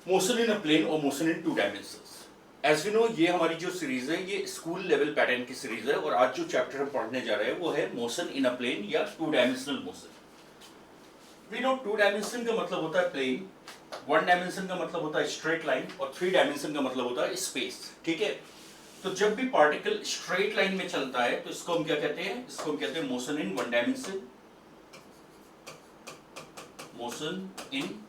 Motion in a plane और motion in two dimensions. As we know, ये हमारी जो सीरीज है ये स्कूल लेवल पैटर्न की सीरीज है और आज जो चैप्टर हम पढ़ने जा रहे हैं वो है मोशन इन अ प्लेन या two dimensional motion. We know two dimension का मतलब होता है प्लेन, वन डायमेंशन का मतलब होता है स्ट्रेट लाइन और थ्री डायमेंशन का मतलब होता है स्पेस। ठीक है, तो जब भी पार्टिकल स्ट्रेट लाइन में चलता है तो इसको हम क्या कहते हैं, इसको हम कहते हैं motion in one dimension, motion in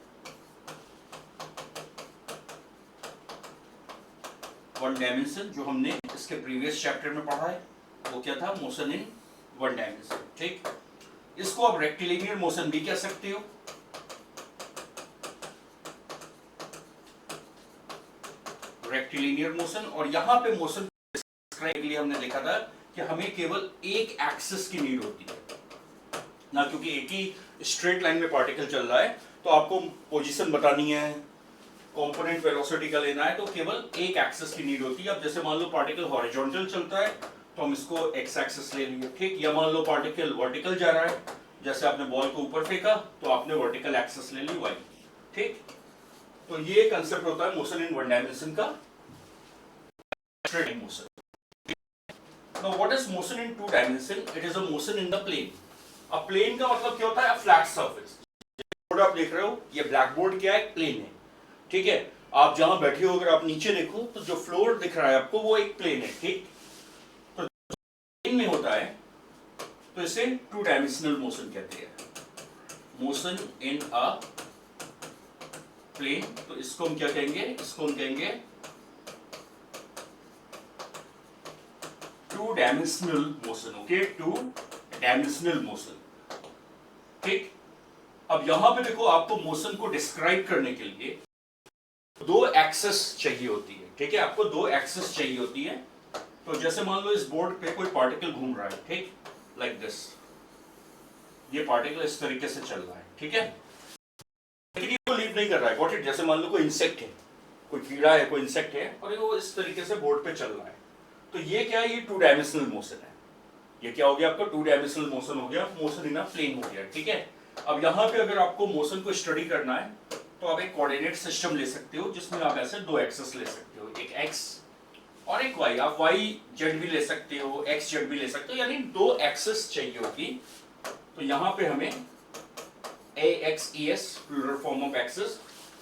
one dimension. जो हमने इसके प्रीवियस चैप्टर में पढ़ा है वो क्या था, मोशन इन वन डायमेंशन। ठीक, इसको आप रेक्टिलिनियर मोशन भी कह सकते हो, रेक्टिलिनियर मोशन। और यहां पे मोशन डिस्क्राइब के लिए हमने देखा था कि हमें केवल एक एक्सिस की नीड होती है ना, क्योंकि एक ही स्ट्रेट लाइन में पार्टिकल चल रहा है तो आपको पोजीशन बतानी है, कंपोनेंट वेलोसिटी का लेना है, तो केवल एक एक्सिस की नीड होती है। अब जैसे मान लो पार्टिकल हॉरिजॉन्टल चलता है तो हम इसको एक्स एक्सिस ले लिए, ठीक, या मान लो पार्टिकल वर्टिकल जा रहा है, जैसे आपने बॉल को ऊपर फेंका तो आपने वर्टिकल एक्सिस ले ली वाई। ठीक, तो ये कंसेप्ट होता है मोशन इन वन डायमेंशन का, straight motion. Now what is motion in two dimension? It is a motion in the plane. अब प्लेन का मतलब क्या होता है, फ्लैट सरफेस। बोर्ड आप देख रहे हो, ये ब्लैक बोर्ड क्या है, प्लेन है। ठीक है, आप जहां बैठे हो अगर आप नीचे देखो तो जो फ्लोर दिख रहा है आपको वो एक प्लेन है। ठीक, तो प्लेन में होता है तो इसे टू डायमेंशनल मोशन कहते हैं, मोशन इन अ प्लेन। तो इसको हम क्या कहेंगे, इसको हम कहेंगे to dimensional motion. Okay, to dimensional motion. ठीक, अब यहां पे देखो आपको मोशन को डिस्क्राइब करने के लिए दो एक्सेस चाहिए होती है। ठीक है, आपको दो एक्सेस चाहिए होती है। तो जैसे मान लो इस बोर्ड पे कोई पार्टिकल घूम रहा है, ठीक, लाइक दिस, ये पार्टिकल इस तरीके से चल रहा है। ठीक है, लेकिन ये लीव नहीं कर रहा है, गॉट इट। जैसे मान लो कोई इंसेक्ट है, कोई कीड़ा है, कोई इंसेक्ट है और वो इस तरीके से बोर्ड पे चल रहा है, तो ये क्या है, ये टू डायमेंशनल मोशन है। ये क्या हो गया आपका, टू डायमेंशनल मोशन हो गया, मोशन इन अ प्लेन हो गया। ठीक है, अब यहाँ पे अगर आपको मोशन को स्टडी करना है तो आप एक कोऑर्डिनेट सिस्टम ले सकते हो जिसमें आप ऐसे दो एक्सेस ले सकते हो, एक एक्स और एक वाई। आप वाई जेड भी ले सकते हो, एक्स जेड भी ले सकते हो, यानी दो एक्सेस चाहिए होगी। तो यहाँ पे हमें A X E S, plural form of axes,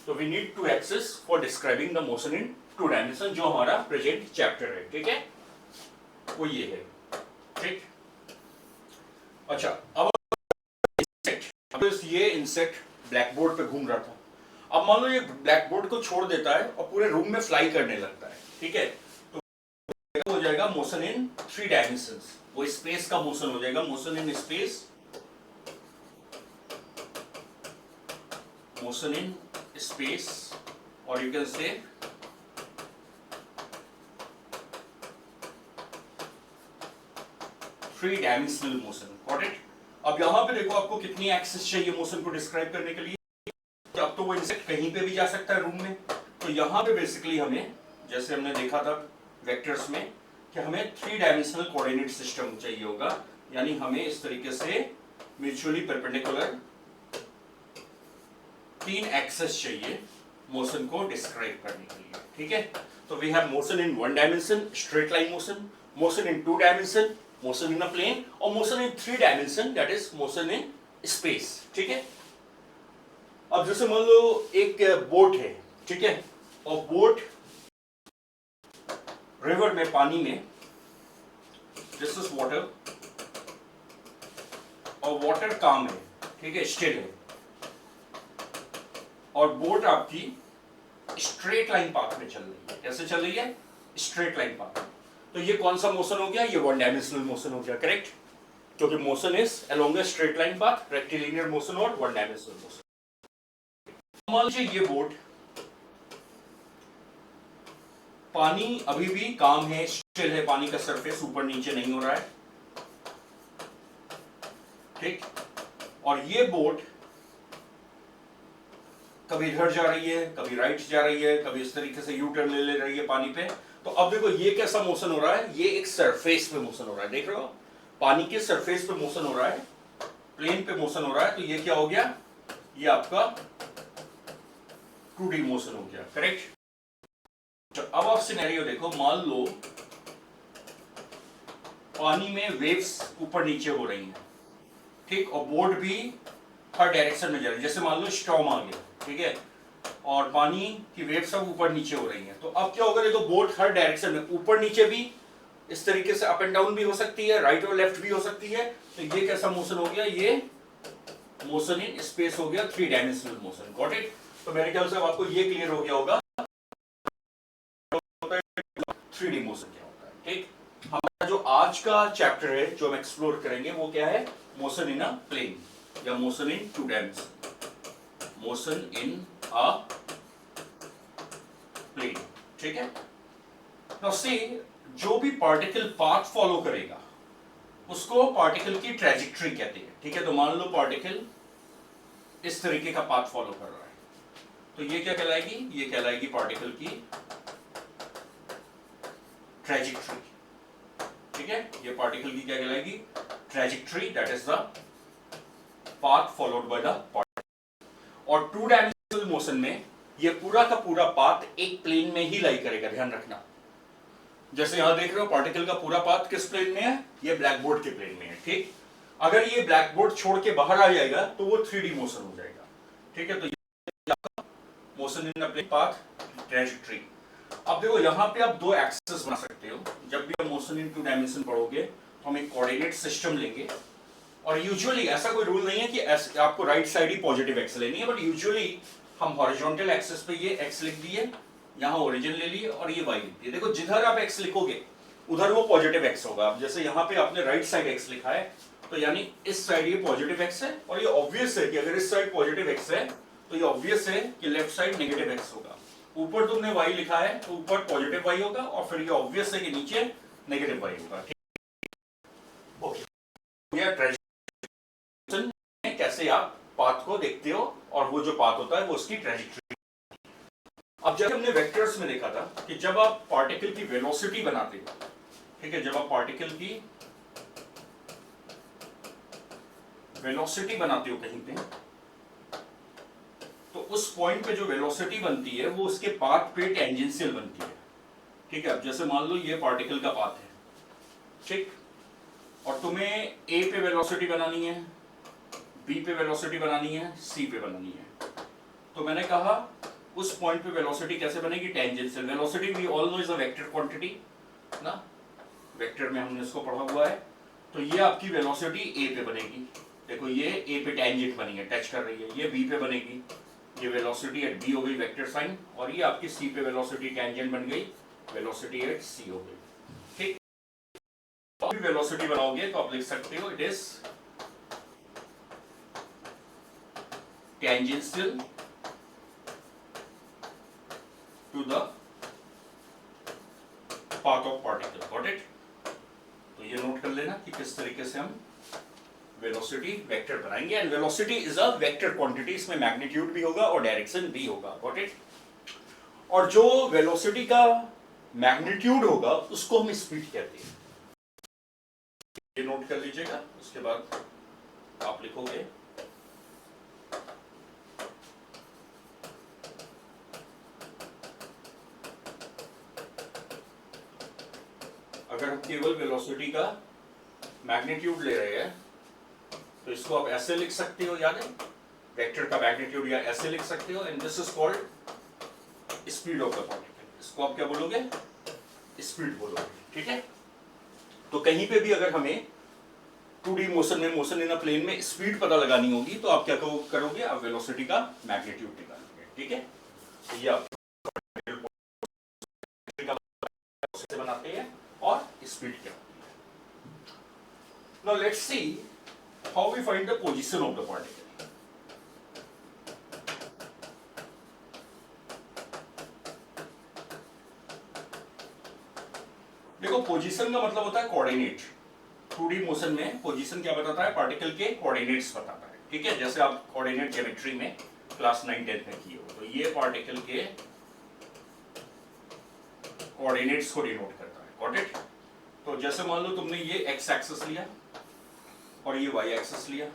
तो we need two axes for describing the motion in two dimension, जो हमारा प्रेजेंट चैप्टर है। ठीक है, वो ये है। ठीक, अच्छा, अब ये इंसेक्ट ब्लैक बोर्ड पे घूम रहा था। अब मान लो ये ब्लैक बोर्ड को छोड़ देता है और पूरे रूम में फ्लाई करने लगता है। ठीक है, तो हो जाएगा मोशन इन थ्री डायमेंशंस, वो स्पेस का मोशन हो जाएगा, motion in space, motion in space, और you can say three dimensional motion. Got it. अब यहां पे देखो आपको कितनी एक्सेस चाहिए मोशन को डिस्क्राइब करने के लिए। अब तो वो इंसेक्ट कहीं पे भी जा सकता है रूम में, तो यहां पे बेसिकली हमें, जैसे हमने देखा था वेक्टर्स में, कि हमें थ्री डायमेंशनल कोऑर्डिनेट सिस्टम चाहिए होगा, यानी हमें इस तरीके से म्यूचुअली परपेंडिकुलर तीन एक्सेस चाहिए मोशन को डिस्क्राइब करने के लिए। ठीक है, तो we have motion in one dimension, straight line motion, motion in two dimension, motion in a plane, और motion in three dimension, that is motion in space. ठीक है, अब जैसे मान लो एक बोट है, ठीक है, और बोट रिवर में, पानी में, दिस इज वाटर, और वाटर काम है, ठीक है, स्टिल है, और बोट आपकी स्ट्रेट लाइन पाथ में चल रही है। कैसे चल रही है, स्ट्रेट लाइन पाथ। तो ये कौन सा मोशन हो गया, ये वन डायमेंशनल मोशन हो गया, करेक्ट, क्योंकि motion is along a straight line path, rectilinear motion और वन डायमेंशनल मोशन। मान लीजिए ये बोट, पानी अभी भी काम है, स्टिल है, पानी का सरफेस ऊपर नीचे नहीं हो रहा है, ठीक, और ये बोट कभी इधर जा रही है, कभी राइट जा रही है, कभी इस तरीके से यू टर्न ले रही है पानी पे। तो अब देखो ये कैसा मोशन हो रहा है, ये एक सरफेस पे मोशन हो रहा है, देख रहे हो, पानी के सरफेस पे मोशन हो रहा है, प्लेन पे मोशन हो रहा है। तो ये क्या हो गया, ये आपका 2D मोशन हो गया, करेक्ट। तो अब आप सिनेरियो देखो, मान लो पानी में वेव्स ऊपर नीचे हो रही हैं, ठीक, और बोट भी हर डायरेक्शन में जा रही है। जैसे मान लो स्टॉर्म आ गया, ठीक है, और पानी की वेव्स सब ऊपर नीचे हो रही हैं, तो अब क्या होगा, देखो बोट हर डायरेक्शन में ऊपर नीचे भी इस तरीके से अप एंड डाउन भी हो सकती है, राइट और लेफ्ट भी हो सकती है। तो ये कैसा मोशन हो गया, ये मोशन इन स्पेस हो गया, 3 डायमेंशनल मोशन, गॉट इट। तो मेरे ख्याल से अब आपको ये क्लियर हो गया होगा 3D मोशन क्या होता है, ठीक। हमारा जो आज का चैप्टर है जो हम एक्सप्लोर करेंगे वो क्या है, मोशन इन अ प्लेन या motion in 2 dimension, motion in a plane, ठीक है। नाउ सी, जो भी पार्टिकल पाथ फॉलो करेगा उसको पार्टिकल की ट्रेजेक्टरी कहते हैं, ठीक है। तो मान लो पार्टिकल इस तरीके का पाथ फॉलो कर रहा है, तो ये क्या कहलाएगी, ये कहलाएगी पार्टिकल की ट्रेजेक्टरी, ठीक है। ये पार्टिकल की क्या कहलाएगी, trajectory, that is the path followed by the particle. और 2 डायमेंशनल मोशन में ये पूरा का पूरा पाथ एक प्लेन में ही लाई करेगा, ध्यान रखना। जैसे यहां देख रहे हो पार्टिकल का पूरा पाथ किस प्लेन में है, ये ब्लैक बोर्ड के प्लेन में है, ठीक। अगर ये ब्लैक बोर्ड छोड़ के बाहर आ जाएगा तो वो 3D मोशन हो जाएगा, ठीक है। तो ये आपका motion in a plane path trajectory. अब देखो यहाँ पे आप 2 एक्सेस बना सकते हो। जब भी आप मोशन इन 2 डायमेंशन पढ़ोगे तो हम एक कोऑर्डिनेट सिस्टम लेंगे, और यूजुअली ऐसा कोई रूल नहीं है कि आपको राइट साइड ही पॉजिटिव एक्स लेनी है, बट यूजुअली हम हॉरिजॉन्टल एक्सेस पे ये एक्स लिख दिए, यहाँ ओरिजिन ले लिए और ये वाई लिख दिए। देखो जिधर आप एक्स लिखोगे उधर वो पॉजिटिव एक्स होगा। अब जैसे यहाँ पे आपने राइट साइड एक्स लिखा है, तो यानी इस साइड ये पॉजिटिव एक्स है, और ये ऑब्वियस है कि अगर इस साइड पॉजिटिव एक्स है तो ये ऑब्वियस है कि लेफ्ट साइड नेगेटिव एक्स होगा। ऊपर तुमने वाई लिखा है तो ऊपर पॉजिटिव वाई होगा, और फिर ये ऑब्वियस है कि नीचे नेगेटिव वाई होगा, ठीक। ओके, ये ट्रेजेक्टरी कैसे आप पाथ को देखते हो, और वो जो पाथ होता है वो उसकी ट्रेजेक्टरी। अब जब हमने वेक्टर्स में देखा था कि जब आप पार्टिकल की वेलोसिटी बनाते हो, ठीक है, जब आप पार्टिकल की वेलोसिटी बनाते हो कहीं पे, तो उस पॉइंट पे जो वेलोसिटी बनती है वो उसके पाथ पे टेंजेंशियल बनती है, ठीक है। अब जैसे मान लो ये पार्टिकल का पाथ है, ठीक, और तुम्हें ए पे वेलोसिटी बनानी है, बी पे वेलोसिटी बनानी है, सी पे बनानी है। तो मैंने कहा उस पॉइंट पे वेलोसिटी कैसे बनेगी, tangential. Velocity we all know is a vector quantity ना, वेक्टर में हमने इसको पढ़ा हुआ है। तो ये आपकी वेलोसिटी ए पे बनेगी, देखो ये ए पे टेंजेंट बनी है, टच कर रही है, ये बी पे बनेगी, ये वेलोसिटी एट बी हो गई वेक्टर साइन, और ये आपकी सी पे वेलोसिटी टेंजेंट बन गई, वेलोसिटी एट सी हो गई, ठीक। और भी वेलोसिटी बनाओगे तो आप लिख सकते हो it is tangential to the path of particle, got it. तो ये नोट कर लेना कि किस तरीके से हम वेलोसिटी वेक्टर बनाएंगे, and velocity is a vector quantity, इसमें मैग्नीट्यूड भी होगा और डायरेक्शन भी होगा, गॉट इट। और जो वेलोसिटी का मैग्नीट्यूड होगा उसको हम स्पीड कहते हैं, ये नोट कर लीजिएगा। उसके बाद आप लिखोगे अगर हम केवल वेलोसिटी का मैग्नीट्यूड ले रहे हैं तो इसको आप ऐसे लिख सकते हो, याद है, वेक्टर का मैग्नीट्यूड, या ऐसे लिख सकते हो, and this is called speed of the particle. इसको आप क्या बोलोगे, स्पीड बोलोगे, ठीक है। तो कहीं पे भी अगर हमें 2D मोशन में, मोशन इन अ प्लेन में स्पीड पता लगानी होगी तो आप क्या करोगे, आप वेलोसिटी का मैग्नीट्यूड निकालोगे, ठीक है। तो ये आप बनाते हैं और स्पीड क्या होती है। Now let's see how we find the position of the particle. देखो पोजीशन का मतलब होता है कोऑर्डिनेट। 2D मोशन में पोजीशन क्या बताता है, पार्टिकल के कोऑर्डिनेट्स बताता है, ठीक है। जैसे आप कोऑर्डिनेट ज्योमेट्री में क्लास 9-10 में किए हो, तो ये पार्टिकल के कोऑर्डिनेट्स को डिनोट करता है, गॉट इट। तो जैसे मान लो तुमने ये एक्स एक्सिस लिया और ये वाई एक्सिस लिया,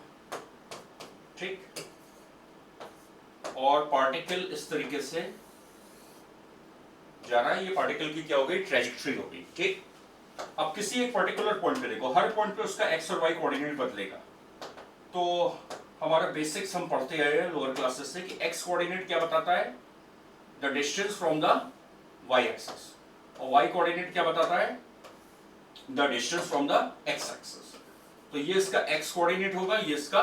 ठीक। और पार्टिकल इस तरीके से जा रहा है, ये पार्टिकल की क्या हो गई, ट्रेजेक्टरी हो गई। ठीक, अब किसी एक पर्टिकुलर पॉइंट पे देखो, हर पॉइंट पे उसका एक्स और वाई कोऑर्डिनेट बदलेगा। तो हमारा बेसिक्स हम पढ़ते आए हैं लोअर क्लासेस से कि एक्स कोऑर्डिनेट क्या बताता है, the distance from the Y axis, और वाई कोऑर्डिनेट क्या बताता है, the distance from the X axis. तो ये इसका एक्स कोऑर्डिनेट होगा, ये इसका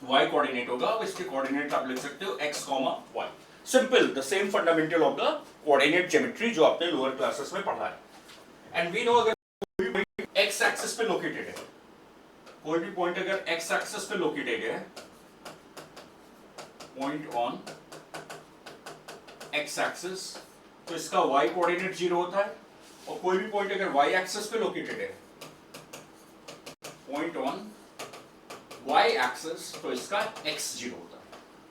वाई कोऑर्डिनेट होगा। अब इसके कोऑर्डिनेट आप लिख सकते हो X comma Y. Simple, the same fundamental of the coordinate geometry जो आपने लोअर क्लासेस में पढ़ा है। एंड वी नो अगर कोई भी एक्स एक्सिस पे लोकेटेड है, कोई भी पॉइंट अगर एक्स एक्सिस पे लोकेटेड है, पॉइंट ऑन एक्स एक्सिस, तो इसका वाई कोऑर्डिनेट 0 होता है। और कोई भी पॉइंट अगर वाई एक्सिस पे लोकेटेड है, पॉइंट ऑन वाई एक्सिस, तो इसका एक्स 0 होता है।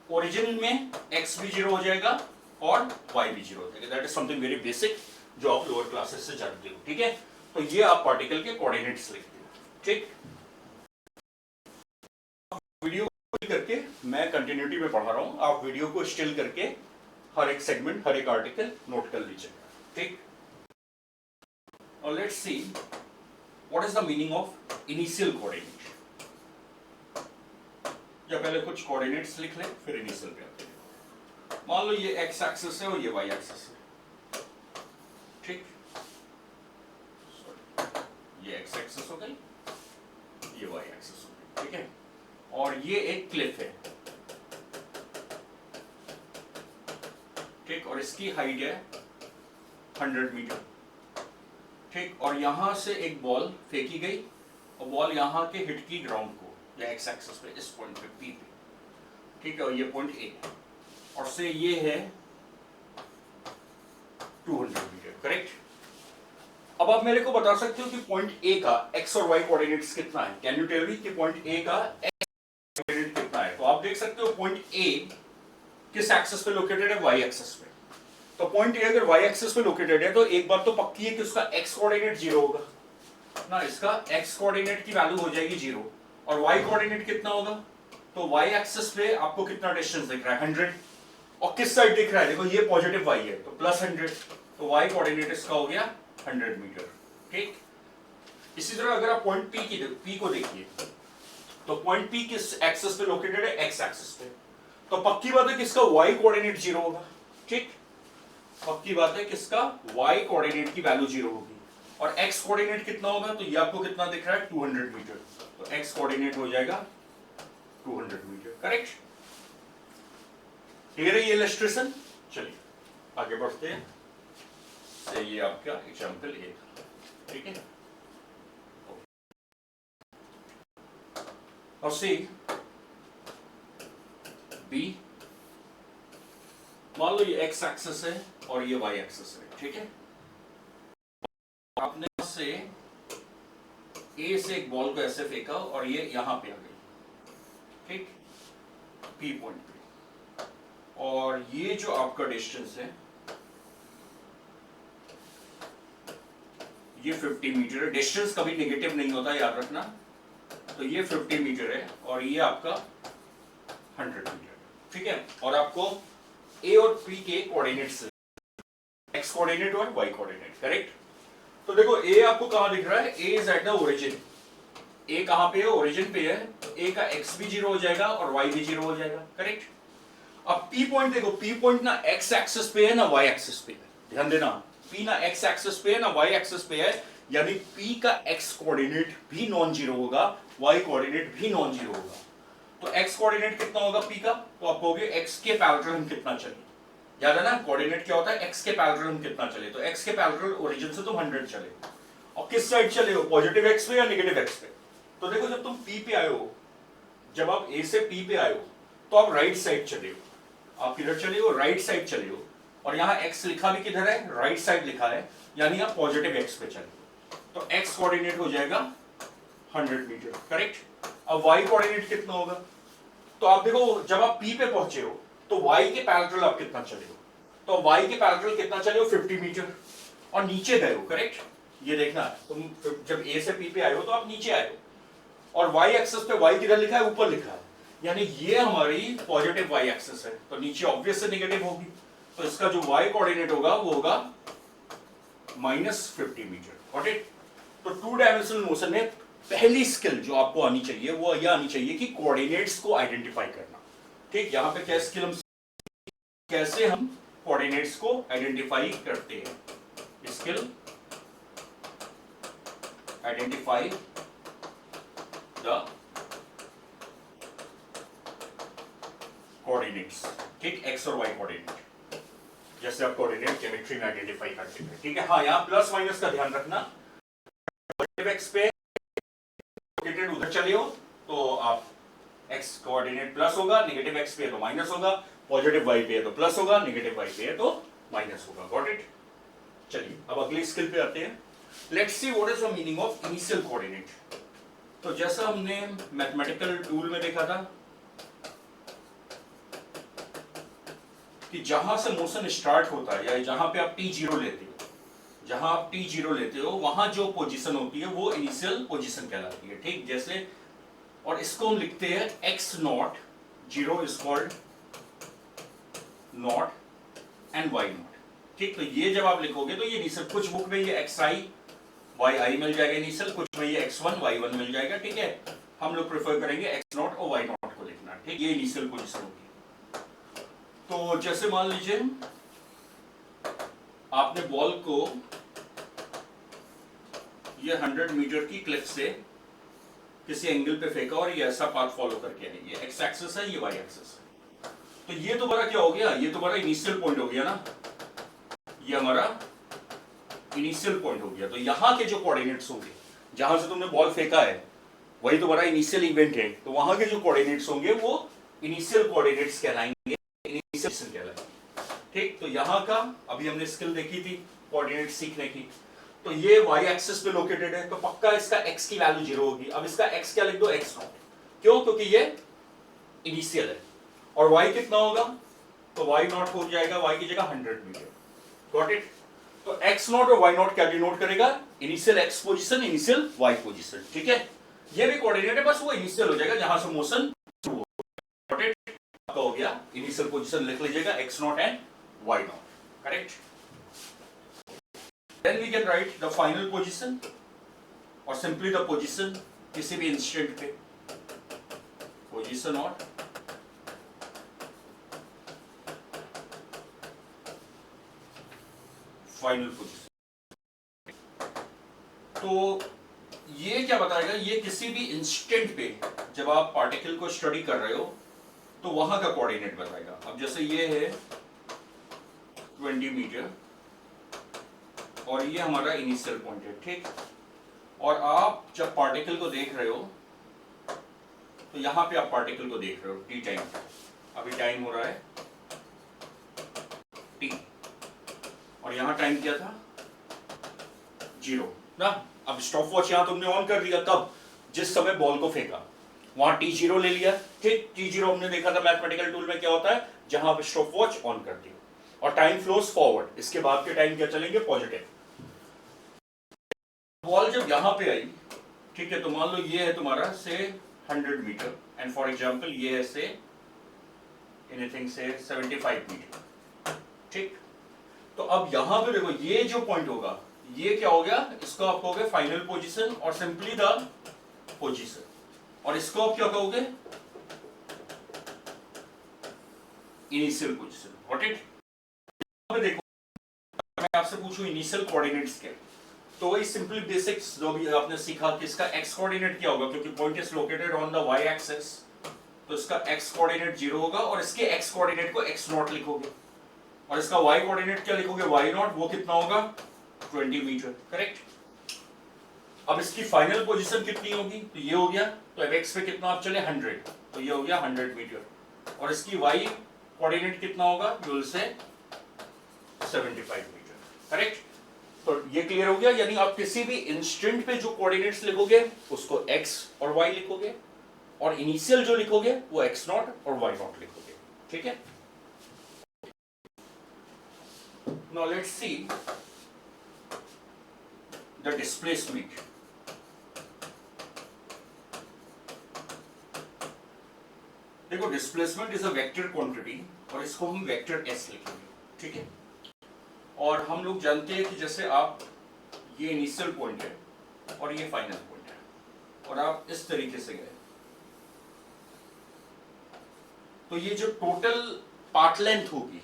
ओरिजिन में एक्स भी 0 हो जाएगा और वाई भी 0 हो जाएगा। That is something very basic जो आप लोअर क्लासेस से जानते हो। ठीक है, तो ये आप पार्टिकल के कोऑर्डिनेट्स लिखते हो। ठीक, वीडियो करके मैं कंटिन्यूटी में पढ़ा रहा हूं, आप वीडियो को स्टिल करके हर एक सेगमेंट, हर एक आर्टिकल नोट कर लीजिएगा। ठीक, और let's see what is the meaning of initial coordinate. या पहले कुछ कोऑर्डिनेट्स लिख लें फिर इनिशियल पे आते हैं। मान लो ये एक्स एक्सिस है और ये वाई एक्सिस है। ठीक, ये एक्स एक्सिस हो गई, ये वाई एक्सिस हो गई। ठीक है, और ये एक क्लिफ है। ठीक, और इसकी हाइट है 100 मीटर। ठीक, और यहां से एक बॉल फेंकी गई और बॉल यहां के हिट की ग्राउंड को या एक्स एक्सिस पे, इस पॉइंट पे पी पे। ठीक है, और ये पॉइंट ए है और से ये है 200 मीटर। करेक्ट। अब आप मेरे को बता सकते हो कि पॉइंट ए का एक्स और वाई कोऑर्डिनेट्स कितना है। कैन यू टेल मी कि पॉइंट ए का एक्स कोऑर्डिनेट कितना है। तो आप देख सकते हो पॉइंट ए किस एक्सिस पे लोकेटेड है, वाई एक्सिस पे। तो पॉइंट ए अगर वाई एक्सिस पे लोकेटेड है तो एक बात तो पक्की है कि उसका एक्स कोऑर्डिनेट 0 होगा ना, इसका एक्स कोऑर्डिनेट की वैल्यू हो जाएगी 0। और वाई कोऑर्डिनेट कितना होगा, तो वाई एक्सिस पे आपको कितना डिस्टेंस दिख रहा है, 100। और किस साइड दिख रहा है, देखो ये पॉजिटिव वाई है तो प्लस 100, तो वाई कोऑर्डिनेट इसका हो गया 100 मीटर। ठीक, इसी तरह अगर आप पॉइंट पी को देखिए तो पॉइंट पी किस एक्सिस पे लोकेटेड है, एक्स एक्सिस पे। तो पक्की बात है किसका वाई कोऑर्डिनेट 0 होगा। ठीक, पक्की बात है किसका वाई कोऑर्डिनेट की वैल्यू 0 होगी। और एक्स कोऑर्डिनेट कितना होगा, तो ये आपको कितना दिख रहा है, 200 मीटर। तो एक्स कोऑर्डिनेट हो जाएगा 200 मीटर। करेक्ट, क्लियर है ये इलस्ट्रेशन। चलिए आगे बढ़ते हैं। से ये आपका एग्जांपल ए था। ठीक है, और सी बी, मान लो ये एक्स एक्सिस है और ये वाई एक्सिस है। ठीक है, आपने से ए से एक बॉल को ऐसे फेंका और ये यहां पे आ गई। ठीक, पी पॉइंट पे, और ये जो आपका डिस्टेंस है ये 50 मीटर है। डिस्टेंस कभी नेगेटिव नहीं होता, याद रखना। तो ये 50 मीटर है और ये आपका 100 मीटर। ठीक है, और आपको ए और पी के कोऑर्डिनेट्स, एक्स कोऑर्डिनेट और वाई कोऑर्डिनेट। करेक्ट। तो देखो ए आपको कहां दिख रहा है, ए इज एट द ओरिजिन। ए कहां पे है, ओरिजिन पे है। तो ए का एक्स भी 0 हो जाएगा और वाई भी 0 हो जाएगा। करेक्ट। अब पी पॉइंट देखो, पी पॉइंट ना एक्स एक्सिस पे है ना वाई एक्सिस पे है। ध्यान देना, पी ना एक्स एक्सिस पे है ना वाई एक्सिस पे है, यानी पी का एक्स कोऑर्डिनेट भी नॉन जीरो होगा, वाई कोऑर्डिनेट भी नॉन जीरो होगा। तो एक्स कोऑर्डिनेट कितना होगा पी का, तो आप कहोगे एक्स के पैरेलल हम कितना चले। याद है ना, कोऑर्डिनेट क्या होता है, एक्स के पैरेलल हम कितना चले। तो एक्स के पैरेलल ओरिजिन से तुम 100 चले, और किस साइड चले हो, पॉजिटिव एक्स पे या नेगेटिव एक्स पे। तो देखो जब तुम पी पे आए हो, जब आप ए से पी पे आए हो तो आप राइट साइड चले हो। आप किधर चले हो, राइट साइड चले हो। और यहाँ एक्स लिखा भी किधर है, राइट साइड लिखा है, यानी आप पॉजिटिव एक्स पे चले हो। तो एक्स कोऑर्डिनेट हो जाएगा 100 मीटर। करेक्ट। अब वाई कोऑर्डिनेट कितना होगा, तो आप देखो जब आप पी पे पहुंचे हो तो वाई के पैरेलल आप कितना चले हो, तो वाई के पैरेलल कितना चले हो, 50 मीटर, और नीचे गए हो। करेक्ट, ये देखना है, तुम जब ए से पी पे आए हो तो आप नीचे आए हो, और वाई एक्सिस पे वाई किधर लिखा है, ऊपर लिखा है, यानी ये हमारी पॉजिटिव वाई एक्सिस है, तो नीचे ऑब्वियस से नेगेटिव होगी, तो इसका जो वाई कोऑर्डिनेट होगा वो होगा -50 मीटर। Got it? तो 2 डायमेंशनल मोशन में पहली स्किल जो आपको आनी चाहिए वो यह आनी चाहिए कि कोऑर्डिनेट्स को आइडेंटिफाई करना। ठीक, यहां पे क्या स्किल, हम कैसे हम कोऑर्डिनेट्स को आइडेंटिफाई करते हैं। Skill identify the coordinates. ठीक, एक्स और वाई कोऑर्डिनेट, जैसे आप कोऑर्डिनेट केमिस्ट्री में आइडेंटिफाई करते हैं। ठीक है, हाँ, यहाँ प्लस माइनस का ध्यान रखना। पॉजिटिव एक्स पे लोकेटेड उधर चले हो तो आप एक्स कोऑर्डिनेट प्लस होगा, नेगेटिव एक्स पे है तो माइनस होगा, पॉजिटिव वाई पे है तो प्लस होगा, नेगेटिव वाई पे है तो माइनस होगा। Got it? चलिए अब अगली स्किल पे आते हैं। Let's see what is the meaning of initial coordinate. तो जैसा हमने मैथमेटिकल टूल में देखा था कि जहां से मोशन स्टार्ट होता है या जहां पे आप t0 लेते हो, जहां आप t0 लेते हो वहां जो पोजीशन होती है वो इनिशियल पोजीशन कहलाती है। ठीक, जैसे, और इसको हम लिखते हैं x not, 0 is called not and y not. ठीक, तो ये जब आप लिखोगे तो ये इनिशियल, कुछ बुक में ये xi yi मिल जाएगा इनिशियल, कुछ में ये x1 y1 मिल जाएगा। ठीक है, हम लोग प्रेफर करेंगे x नॉट और y नॉट को लिखना। ठीक, ये इनिशियल पोजीशन होगी। तो जैसे मान लीजिए आपने बॉल को ये 100 मीटर की क्लिफ से किसी एंगल पे फेंका और ये ऐसा पाथ फॉलो करके आई, ये एक्स एक्सिस है, ये वाई एक्सिस है। तो ये तो बड़ा क्या हो गया, ये तो बड़ा इनिशियल पॉइंट हो गया ना, ये हमारा इनिशियल पॉइंट हो गया। तो यहाँ के जो कोऑर्डिनेट्स होंगे, जहां से तुमने बॉल फेंका है वही तो बड़ा इनिशियल इवेंट है, तो वहां के जो कोऑर्डिनेट्स होंगे वो इनिशियल कोऑर्डिनेट्स कहलाएंगे, इनिशियल कहलाएंगे। ठीक, तो यहाँ का अभी हमने स्किल देखी थी कोऑर्डिनेट सीखने की, तो ये y एक्सिस पे लोकेटेड है, तो पक्का इसका x की वैल्यू 0 होगी। अब इसका x क्या लिख दो, x नॉट, क्यों, क्योंकि ये इनिशियल है। और y कितना होगा, तो y नॉट हो जाएगा y की जगह 100 मीटर। Got it? तो x नॉट और y नॉट क्या डिनोट करेगा, initial x position, initial y position. ठीक है, ये भी कोऑर्डिनेट है, बस वो इनिशियल हो जाएगा जहां से मोशन शुरू हो। Got it? आपका हो गया इनिशियल पोजीशन, लिख लीजिएगा x not and y not. Correct? Then we can write the final position or simply the position किसी भी इंस्टेंट पे, position और फाइनल पोजीशन। तो ये क्या बताएगा, ये किसी भी इंस्टेंट पे जब आप पार्टिकल को स्टडी कर रहे हो तो वहां का कोऑर्डिनेट बताएगा। अब जैसे ये है 20 मीटर और ये हमारा इनिशियल पॉइंट है। ठीक, और आप जब पार्टिकल को देख रहे हो तो यहां पे आप पार्टिकल को देख रहे हो टी टाइम, अभी टाइम हो रहा है टी, और यहां टाइम क्या था 0 ना। अब स्टॉप वॉच यहां तुमने ऑन कर दिया, कब, जिस समय बॉल को फेंका, वहां t0 ले लिया। ठीक, t0 हमने देखा था मैथमेटिकल टूल में क्या होता है, जहां आप स्टॉप वॉच ऑन करती हो और टाइम फ्लोज फॉरवर्ड, इसके बाद के टाइम क्या चलेंगे, पॉजिटिव। बॉल जब यहां पे आई, ठीक है, तो मान लो ये है तुम्हारा से 100 मीटर एंड फॉर एग्जांपल ये है से एनीथिंग से 75 मीटर। ठीक, तो अब यहां पे देखो ये जो पॉइंट होगा ये क्या हो गया, इसको आप कहोगे फाइनल पोजीशन और सिंपली द पोजीशन, और इसको आप क्या कहोगे, इनिशियल पोजीशन। What it? देखो मैं आपसे पूछूं इनिशियल कोऑर्डिनेट्स क्या, तो वही सिंपली बेसिक्स जो भी आपने सीखा कि इसका x कोऑर्डिनेट क्या होगा, क्योंकि point is located on the y axis, तो इसका x कोऑर्डिनेट 0 होगा और इसके x कोऑर्डिनेट को x नॉट लिखोगे और इसका y कोऑर्डिनेट क्या लिखोगे, y नॉट, वो कितना होगा 20 मीटर। करेक्ट? अब इसकी फाइनल पोजीशन कितनी होगी, तो ये हो गया, तो अब x पे कितना आप चले 100, तो ये हो गया 100 मीटर और इसकी y कोऑर्डिनेट कितना होगा, you will say 75 metre. Correct? तो ये क्लियर हो गया, यानी आप किसी भी इंस्टेंट पे जो कोऑर्डिनेट्स लिखोगे उसको x और y लिखोगे और इनिशियल जो लिखोगे वो x नॉट और y नॉट लिखोगे। ठीक है? Now let's see the displacement. देखो displacement is a vector quantity और इसको हम वेक्टर एस लिखेंगे, ठीक है। और हम लोग जानते हैं कि जैसे आप ये इनिशियल पॉइंट है और ये फाइनल पॉइंट है और आप इस तरीके से गए तो ये जो टोटल पाथ लेंथ होगी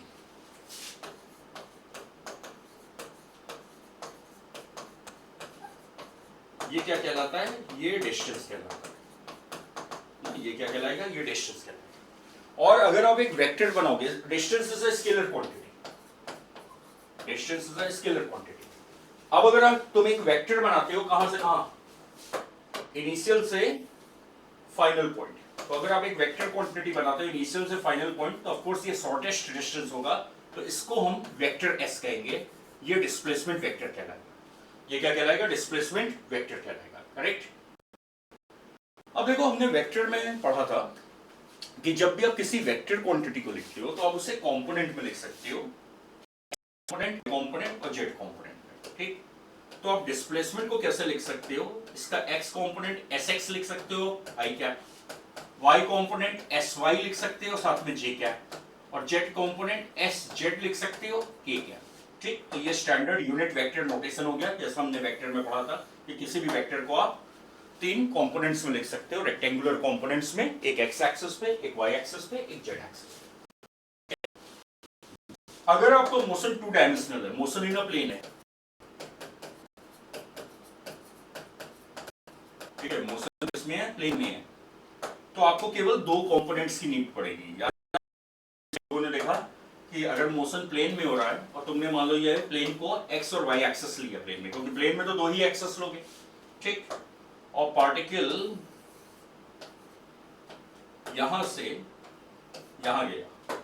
ये क्या कहलाता है, ये डिस्टेंस कहलाता है। ये क्या कहलाएगा, ये डिस्टेंस कहलाएगा। और अगर आप एक वेक्टर बनाओगे, distance is a scalar quantity, distance is a scalar quantity. अब अगर तुम एक वेक्टर बनाते हो कहां से कहां, इनिशियल से फाइनल पॉइंट, तो अगर आप एक वेक्टर क्वांटिटी बनाते हो इनिशियल से फाइनल पॉइंट, तो ऑफ कोर्स ये शॉर्टेस्ट डिस्टेंस होगा, तो इसको हम वेक्टर एस कहेंगे। ये डिस्प्लेसमेंट वेक्टर कहलाएगा। ये क्या कहलाएगा, डिस्प्लेसमेंट वेक्टर कहलाएगा, करेक्ट। अब देखो हमने वेक्टर में पढ़ा था कि जब भी आप किसी वेक्टर क्वांटिटी को लिखते हो तो आप उसे कंपोनेंट में लिख सकते हो, कंपोनेंट और जेड कंपोनेंट, ठीक। तो आप डिस्प्लेसमेंट को कैसे लिख सकते हो, इसका एक्स कंपोनेंट एस एक्स लिख सकते हो I cap, Y component S Y लिख सकते हो साथ में जे कैप, और जेड कंपोनेंट एस जेड लिख सकते हो के कैप, ठीक। तो ये स्टैंडर्ड यूनिट वेक्टर नोटेशन हो गया, जैसा हमने वेक्टर में पढ़ा था कि किसी भी वेक्टर को आप तीन कंपोनेंट्स में लिख सकते हो, रेक्टेंगुलर कंपोनेंट्स में, एक एक्स एक्सिस पे, एक वाई एक्सिस पे, एक जेड एक्सिस पे। अगर आपको मोशन टू डायमेंशनल है, मोशन इन अ प्लेन है, ठीक है, मोशन इसमें है, प्लेन में है, तो आपको केवल दो कंपोनेंट्स की नीड पड़ेगी। लोगों ने देखा कि अगर मोशन प्लेन में हो रहा है और तुमने मान लो ये प्लेन को एक्स और वाई एक्सिस लिया प्लेन में, क्योंकि प्लेन में तो दो ही एक्सिस लोगे, ठीक। और पार्टिकल यहां से यहां गया,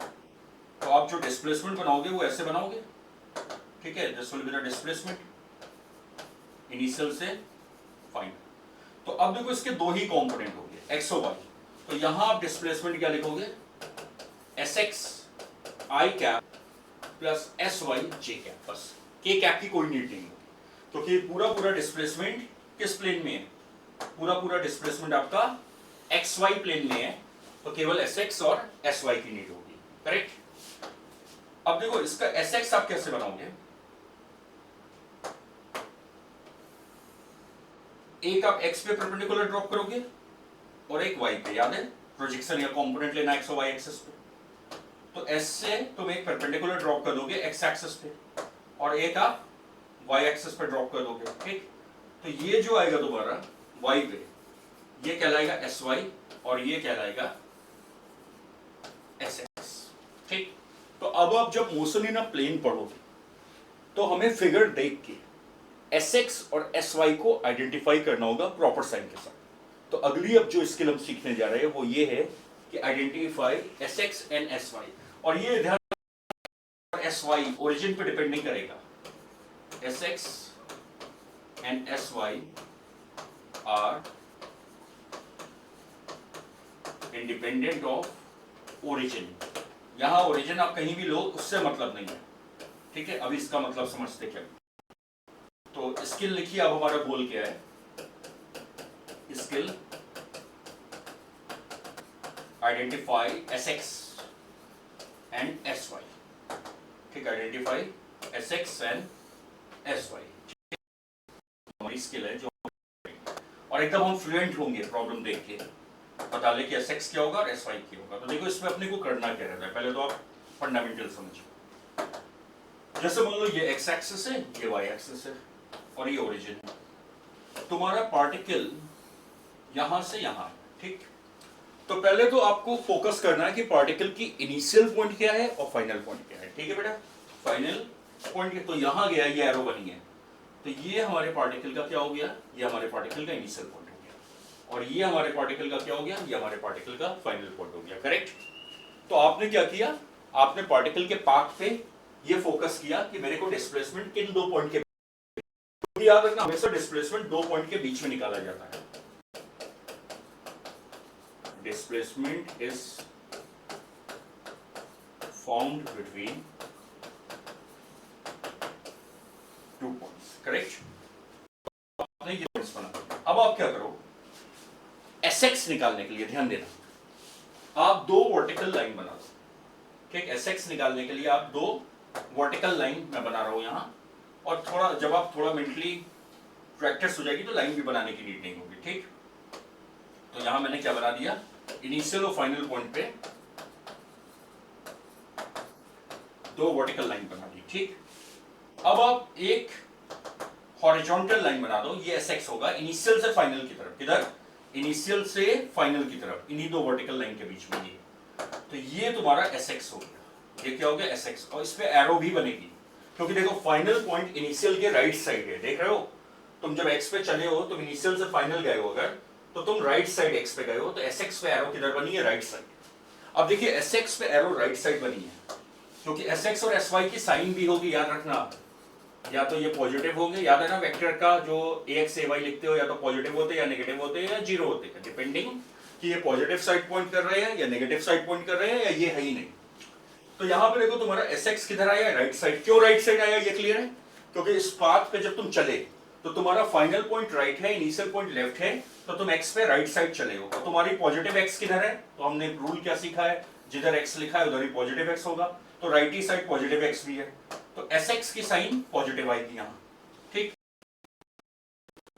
तो आप जो डिस्प्लेसमेंट बनाओगे वो ऐसे बनाओगे, ठीक है, this will be the displacement initial से फाइनल। तो अब देखो इसके दो ही कंपोनेंट हो गए, एक्स और वाई, तो यहां आप डिस्प्लेसमेंट क्या लिखोगे, S x I cap plus S Y J cap, बस के कैप की कोई नीड नहीं होगी, क्योंकि पूरा पूरा डिस्प्लेसमेंट किस प्लेन में है, पूरा पूरा डिस्प्लेसमेंट आपका एक्स वाई प्लेन में है, तो केवल एस एक्स और एस वाई की नीड होगी, करेक्ट। अब देखो इसका एस एक्स आप कैसे बनाओगे, एक आप एक्स पे परपेंडिकुलर ड्रॉप करोगे और एक वाई पे, याद है प्रोजेक्शन या कंपोनेंट लेना एक्स और वाई एक्सिस पे, तो एस से तुम एक परपेंडिकुलर ड्रॉप कर दोगे एक्स एक्सिस पे और एक आप वाई एक्सिस पे ड्रॉप कर दोगे, ठीक। तो ये जो आएगा दोबारा वाई पे, ये कहलाएगा एस वाई और ये कहलाएगा एस एक्स, ठीक। तो अब आप जब मोशन इन अ प्लेन पढ़ोगे तो हमें फिगर देख के एस एक्स और एस वाई को आइडेंटिफाई करना होगा प्रॉपर साइन के साथ। तो अगली अब जो स्किल हम सीखने जा रहे हैं वो ये है कि identify S X and S Y, और ये ध्यान एस वाई ओरिजिन पे डिपेंड नहीं करेगा, S X and S Y are independent of origin. यहां ओरिजिन आप कहीं भी लो उससे मतलब नहीं है, ठीक है। अभी इसका मतलब समझते क्या, तो स्किल लिखिए, अब हमारा गोल क्या है, skill identify S X and S Y, ठीक, identify S X and S Y हमारी स्किल है जो, और एकदम हम फ्लुएंट होंगे प्रॉब्लम देख के बता ले कि एस एक्स क्या होगा और एस वाई क्या होगा। तो देखो इसमें अपने को करना क्या रहता है, पहले तो आप फंडामेंटल समझो। जैसे मान लो ये एक्स एक्सिस है, ये वाई एक्सिस है और ये ओरिजिन है, तुम्हारा पार्टिकल यहां से यहां है, ठीक। तो पहले तो आपको फोकस करना है कि पार्टिकल की इनिशियल पॉइंट क्या है और फाइनल पॉइंट क्या है, ठीक है बेटा। फाइनल पॉइंट तो यहां गया, ये एरो बनी है, तो ये हमारे पार्टिकल का क्या हो गया, ये हमारे पार्टिकल का इनिशियल पॉइंट हो गया, और ये हमारे पार्टिकल का क्या हो गया, ये हमारे पार्टिकल का फाइनल पॉइंट हो गया, करेक्ट। तो आपने क्या किया, आपने पार्टिकल के पाथ पे ये फोकस किया कि मेरे को डिस्प्लेसमेंट किन दो पॉइंट के, याद रखना हमेशा डिस्प्लेसमेंट दो पॉइंट के बीच में निकाला जाता है। Displacement is found between two points, correct. आपने ये पॉइंट्स बना, अब आप क्या करो, एस एक्स निकालने के लिए ध्यान देना, आप दो वर्टिकल लाइन बना दो, ठीक, एस एक्स निकालने के लिए आप दो वर्टिकल लाइन मैं बना रहा हूं यहां, और थोड़ा जब आप थोड़ा मेंटली प्रैक्टिस हो जाएगी तो लाइन भी बनाने की नीड नहीं होगी, ठीक। तो यहां मैंने क्या बना दिया, इनिशियल और फाइनल पॉइंट पे दो वर्टिकल लाइन बना दी, ठीक। अब आप एक हॉरिजॉन्टल लाइन बना दो, ये एस एक्स होगा इनिशियल से फाइनल की तरफ, किधर, इनिशियल से फाइनल की तरफ, इन्हीं दो वर्टिकल लाइन के बीच में ये, तो ये तुम्हारा एस एक्स हो गया, ये क्या हो गया एस एक्स, और इस पे एरो भी बनेगी, क्योंकि देखो फाइनल पॉइंट इनिशियल के राइट साइड है, देख रहे हो, तुम जब एक्स पे चले हो, तुम इनिशियल से फाइनल गए हो अगर, तो तुम राइट साइड एक्स पे गए हो, तो एस एक्स पे एरो किधर बनी है, राइट साइड। अब देखिए एस एक्स पे एरो राइट साइड बनी है, क्योंकि एस एक्स और एस वाई की साइन भी होगी, याद रखना, या तो ये पॉजिटिव होंगे, याद है ना, वेक्टर का जो ए एक्स ए वाई लिखते हो या तो पॉजिटिव होते हैं या नेगेटिव होते हैं या जीरो होते हैं, डिपेंडिंग कि ये पॉजिटिव साइड पॉइंट कर रहे हैं या नेगेटिव साइड पॉइंट कर रहे हैं या ये है ही नहीं। तो यहां पे देखो तुम्हारा एस एक्स किधर आया, राइट साइड। क्यों राइट साइड आया ये क्लियर है, क्योंकि इस पाथ पे जब तुम चले तो तुम्हारा फाइनल पॉइंट राइट है, इनिशियल पॉइंट लेफ्ट है, तो तुम एक्स पे राइट साइड चले हो, और तुम्हारी पॉजिटिव एक्स किधर है, तो हमने रूल क्या सीखा है, जिधर एक्स लिखा है उधर ही पॉजिटिव एक्स होगा, तो राइट ही साइड पॉजिटिव एक्स भी है, तो एस एक्स की साइन पॉजिटिव आएगी यहां, ठीक।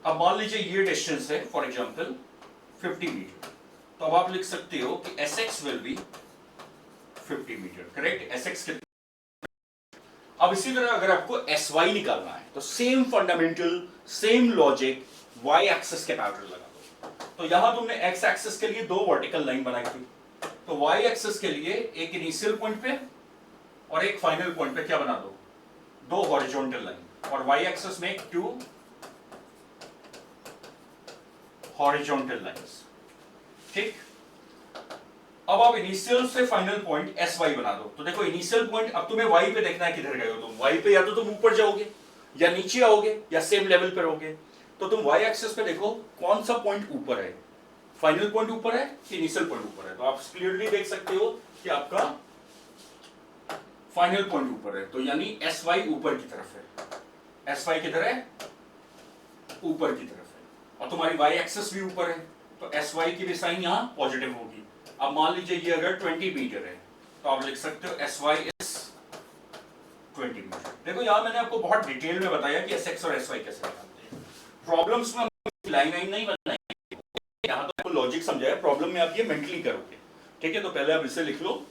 अब मान लीजिए ये डिस्टेंस है फॉर एग्जांपल 50 मीटर, तो अब आप लिख सकते हो कि S X will be 50 metre, correct, S X. अब इसी तरह अगर आपको एस वाई निकालना है तो same fundamental same logic, Y axis के पैरेलल लगा दो। तो यहां तुमने एक्स एक्सिस के लिए दो वर्टिकल लाइन बनाई थी, तो वाई एक्सिस के लिए एक इनिशियल पॉइंट पे और एक फाइनल पॉइंट पे क्या बना दो, दो हॉरिजॉन्टल लाइन, और वाई एक्सिस में टू हॉरिजॉन्टल लाइंस, ठीक। अब आप इनिशियल से फाइनल पॉइंट एस वाई बना दो, तो देखो इनिशियल पॉइंट अब तुम्हें वाई पे देखना है, किधर गए हो तुम, वाई पे या तो तुम ऊपर जाओगे या नीचे आओगे या सेम लेवल पे रहोगे, तो तुम वाई एक्सिस पे देखो कौन सा पॉइंट ऊपर है, फाइनल पॉइंट ऊपर है कि इनिशियल पॉइंट ऊपर है, तो आप क्लियरली देख सकते हो कि आपका फाइनल पॉइंट ऊपर है, तो यानी एस वाई ऊपर की तरफ है, एस वाई किधर है, ऊपर की तरफ है, और तुम्हारी वाई एक्सिस भी ऊपर है, तो एस वाई की भी साइन यहां पॉजिटिव होगी। अब मान लीजिए ये अगर 20 मीटर है, तो आप लिख सकते हो एस वाई इज 20 मीटर। देखो यहां मैंने आपको बहुत डिटेल में बताया कि एस एक्स और एस वाई कैसे निकालते हैं, प्रॉब्लम्स में लाइन नहीं बनाएंगे, यहां तो आपको लॉजिक समझाया, प्रॉब्लम में आप ये मेंटली करोगे, ठीक है। तो पहले आप इसे लिख लो,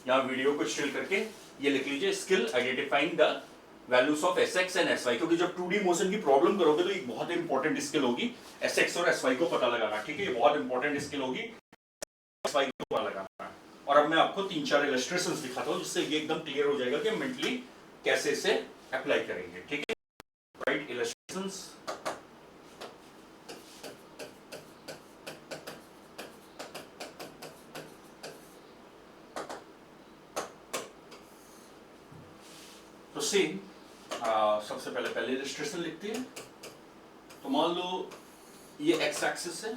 यहां वीडियो को स्टिल करके ये लिख लीजिए, skill identifying the values of S X and S Y, क्योंकि जब 2D मोशन की प्रॉब्लम करोगे तो एक बहुत इंपॉर्टेंट स्किल होगी एस एक्स और एस वाई को पता लगाना, ठीक है, ये बहुत इंपॉर्टेंट स्किल होगी एस वाई को पता लगाना। और अब मैं आपको 3-4 इलस्ट्रेशंस दिखाता हूं जिससे ये एकदम क्लियर हो जाएगा कि मेंटली कैसे इसे अप्लाई करेंगे, ठीक है। राइट, इलस्ट्रेशंस, तो सी सबसे पहले इलस्ट्रेशन लिखते हैं, तो मान लो ये एक्स एक्सिस है,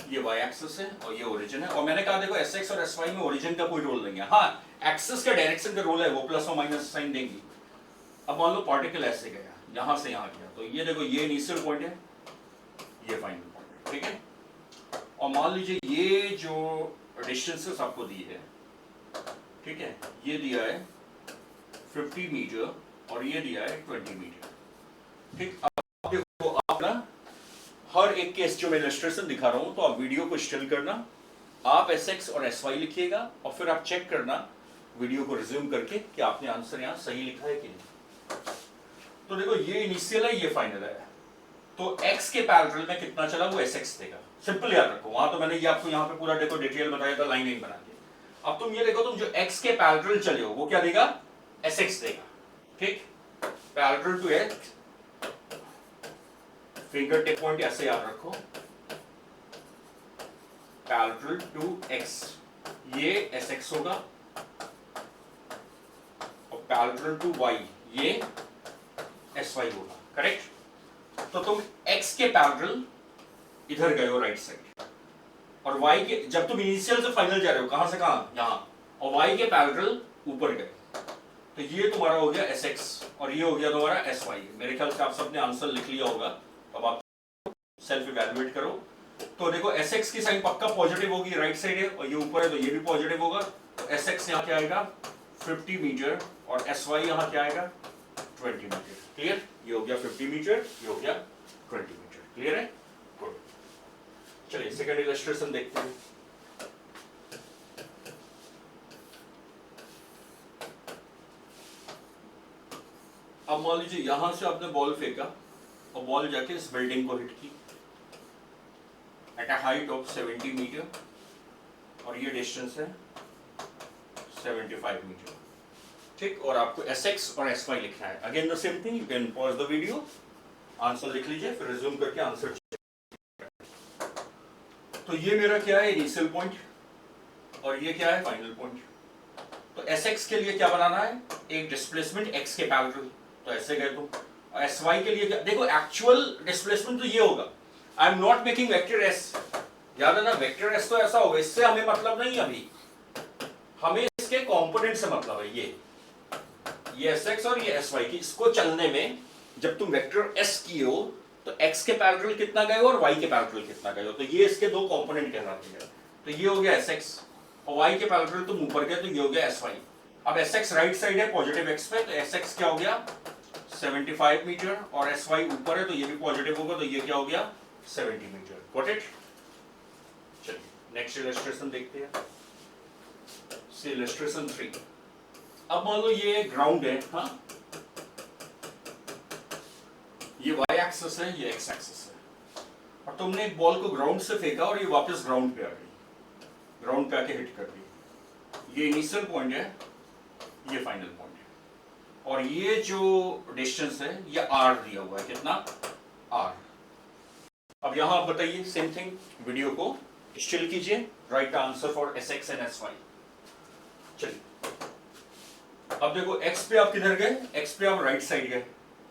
ये वाई एक्सिस है और ये ओरिजिन है, और मैंने कहा देखो एस एक्स और एस वाई में ओरिजिन का कोई रोल नहीं है, हाँ एक्सिस का डायरेक्शन का रोल है, वो प्लस और माइनस साइन देंगी। अब मान लो पार्टिकल ऐसे गया, यहां से यहां गया, तो ये देखो ये इनिशियल पॉइंट है, ये फाइनल पॉइंट है, ठीक है। और मान लीजिए ये जो डिस्टेंसेस आपको दी है, ठीक है, ये दिया है 50 मीटर और ये दिया है 20 मीटर, ठीक। अब देखो आप ना हर एक केस जो मैं इलस्ट्रेशन दिखा रहा हूं, तो आप वीडियो को स्टिल करना, आप एस एक्स और एस वाई लिखिएगा और फिर आप चेक करना वीडियो को रिज्यूम करके कि आपने आंसर यहां सही लिखा है कि नहीं। तो देखो ये इनिशियल है, ये फाइनल है, तो एक्स के पैरेलल में कितना चला वो एस एक्स देगा, सिंपल याद रखो, वहां तो मैंने ये आपको यहां पे पूरा देखो डिटेल बताया था लाइन बना के। अब तुम ये देखो, तुम जो एक्स के पैरेलल चले हो वो क्या देगा, एस एक्स देगा, ठीक। Parallel to X, finger tip point ऐसे याद रखो, पैरेलल टू एक्स ये एस एक्स होगा, और पैरेलल टू वाई ये एस वाई होगा, करेक्ट। तो तुम एक्स के पैरेलल इधर गए हो राइट साइड, और वाई के जब तुम इनिशियल से फाइनल जा रहे हो, कहां से कहां, यहां, और वाई के पैरेलल ऊपर गए, तो ये तुम्हारा हो गया एस एक्स और ये हो गया तुम्हारा एस वाई। मेरे ख्याल से आप सबने आंसर लिख लिया होगा, अब आप सेल्फ इवैल्यूएट करो तो देखो Sx की साइन पक्का पॉजिटिव होगी, राइट साइड है और ये ऊपर है तो ये भी पॉजिटिव होगा, तो Sx यहाँ क्या आएगा 50 मीटर और Sy यहाँ क्या आएगा 20 मीटर। क्लियर? ये हो गया 50 मीटर, ये हो गया 20 मीटर। क्लियर है? गुड। चलिए सेकंड इलस्ट्रेशन देखते हैं। अब मान लीजिए यहां से आपने बॉल फेंका और बॉल जाके इस बिल्डिंग को हिट की at a height of 70 metre और ये डिस्टेंस है 75 मीटर। ठीक, और आपको Sx और Sy लिखना है। Again the same thing, you can pause the video, answer लिख लीजिए, फिर रिज्यूम करके आंसर। तो ये मेरा क्या है इनिशियल पॉइंट और ये क्या है फाइनल पॉइंट। तो Sx के लिए क्या बनाना है, एक डिस्प्लेसमेंट x के पैरेलल, तो ऐसे गए तुम। और Sy के लिए क्या, देखो एक्चुअल डिस्प्लेसमेंट तो ये होगा, I am not making vector s, याद है ना, वेक्टर s तो ऐसा होगा, इससे हमें मतलब नहीं, अभी हमें इसके कंपोनेंट से मतलब है, ये Sx और ये Sy की, इसको चलने में जब तुम वेक्टर s किए हो तो x के पैरेलल कितना गए हो और y के पैरेलल कितना गए हो, तो ये इसके दो कंपोनेंट कहलाते हैं। तो ये हो गया Sx और y के पैरेलल तुम ऊपर गए तो ये हो गया Sy। अब Sx राइट साइड है पॉजिटिव x पे, तो Sx क्या हो गया 75 मीटर और Sy ऊपर है तो ये भी पॉजिटिव होगा, तो ये क्या हो गया 70 मीटर। Got it? चलिए नेक्स्ट इलस्ट्रेशन देखते हैं। सी इलस्ट्रेशन 3। अब मान लो ये ग्राउंड है, हाँ, ये y एक्सिस है, ये x एक्सिस है, और तुमने एक बॉल को ग्राउंड से फेंका और ये वापस ग्राउंड पे आ गई, ग्राउंड पे आके हिट कर दी। ये इनिशियल पॉइंट है, ये फाइनल पॉइंट है, और ये जो डिस्टेंस है ये r दिया हुआ है, कितना r। अब यहां आप बताइए सेम थिंग, वीडियो को स्टिल कीजिए, right the answer for Sx and Sy। चलिए अब देखो x पे आप किधर गए, x पे आप राइट साइड गए,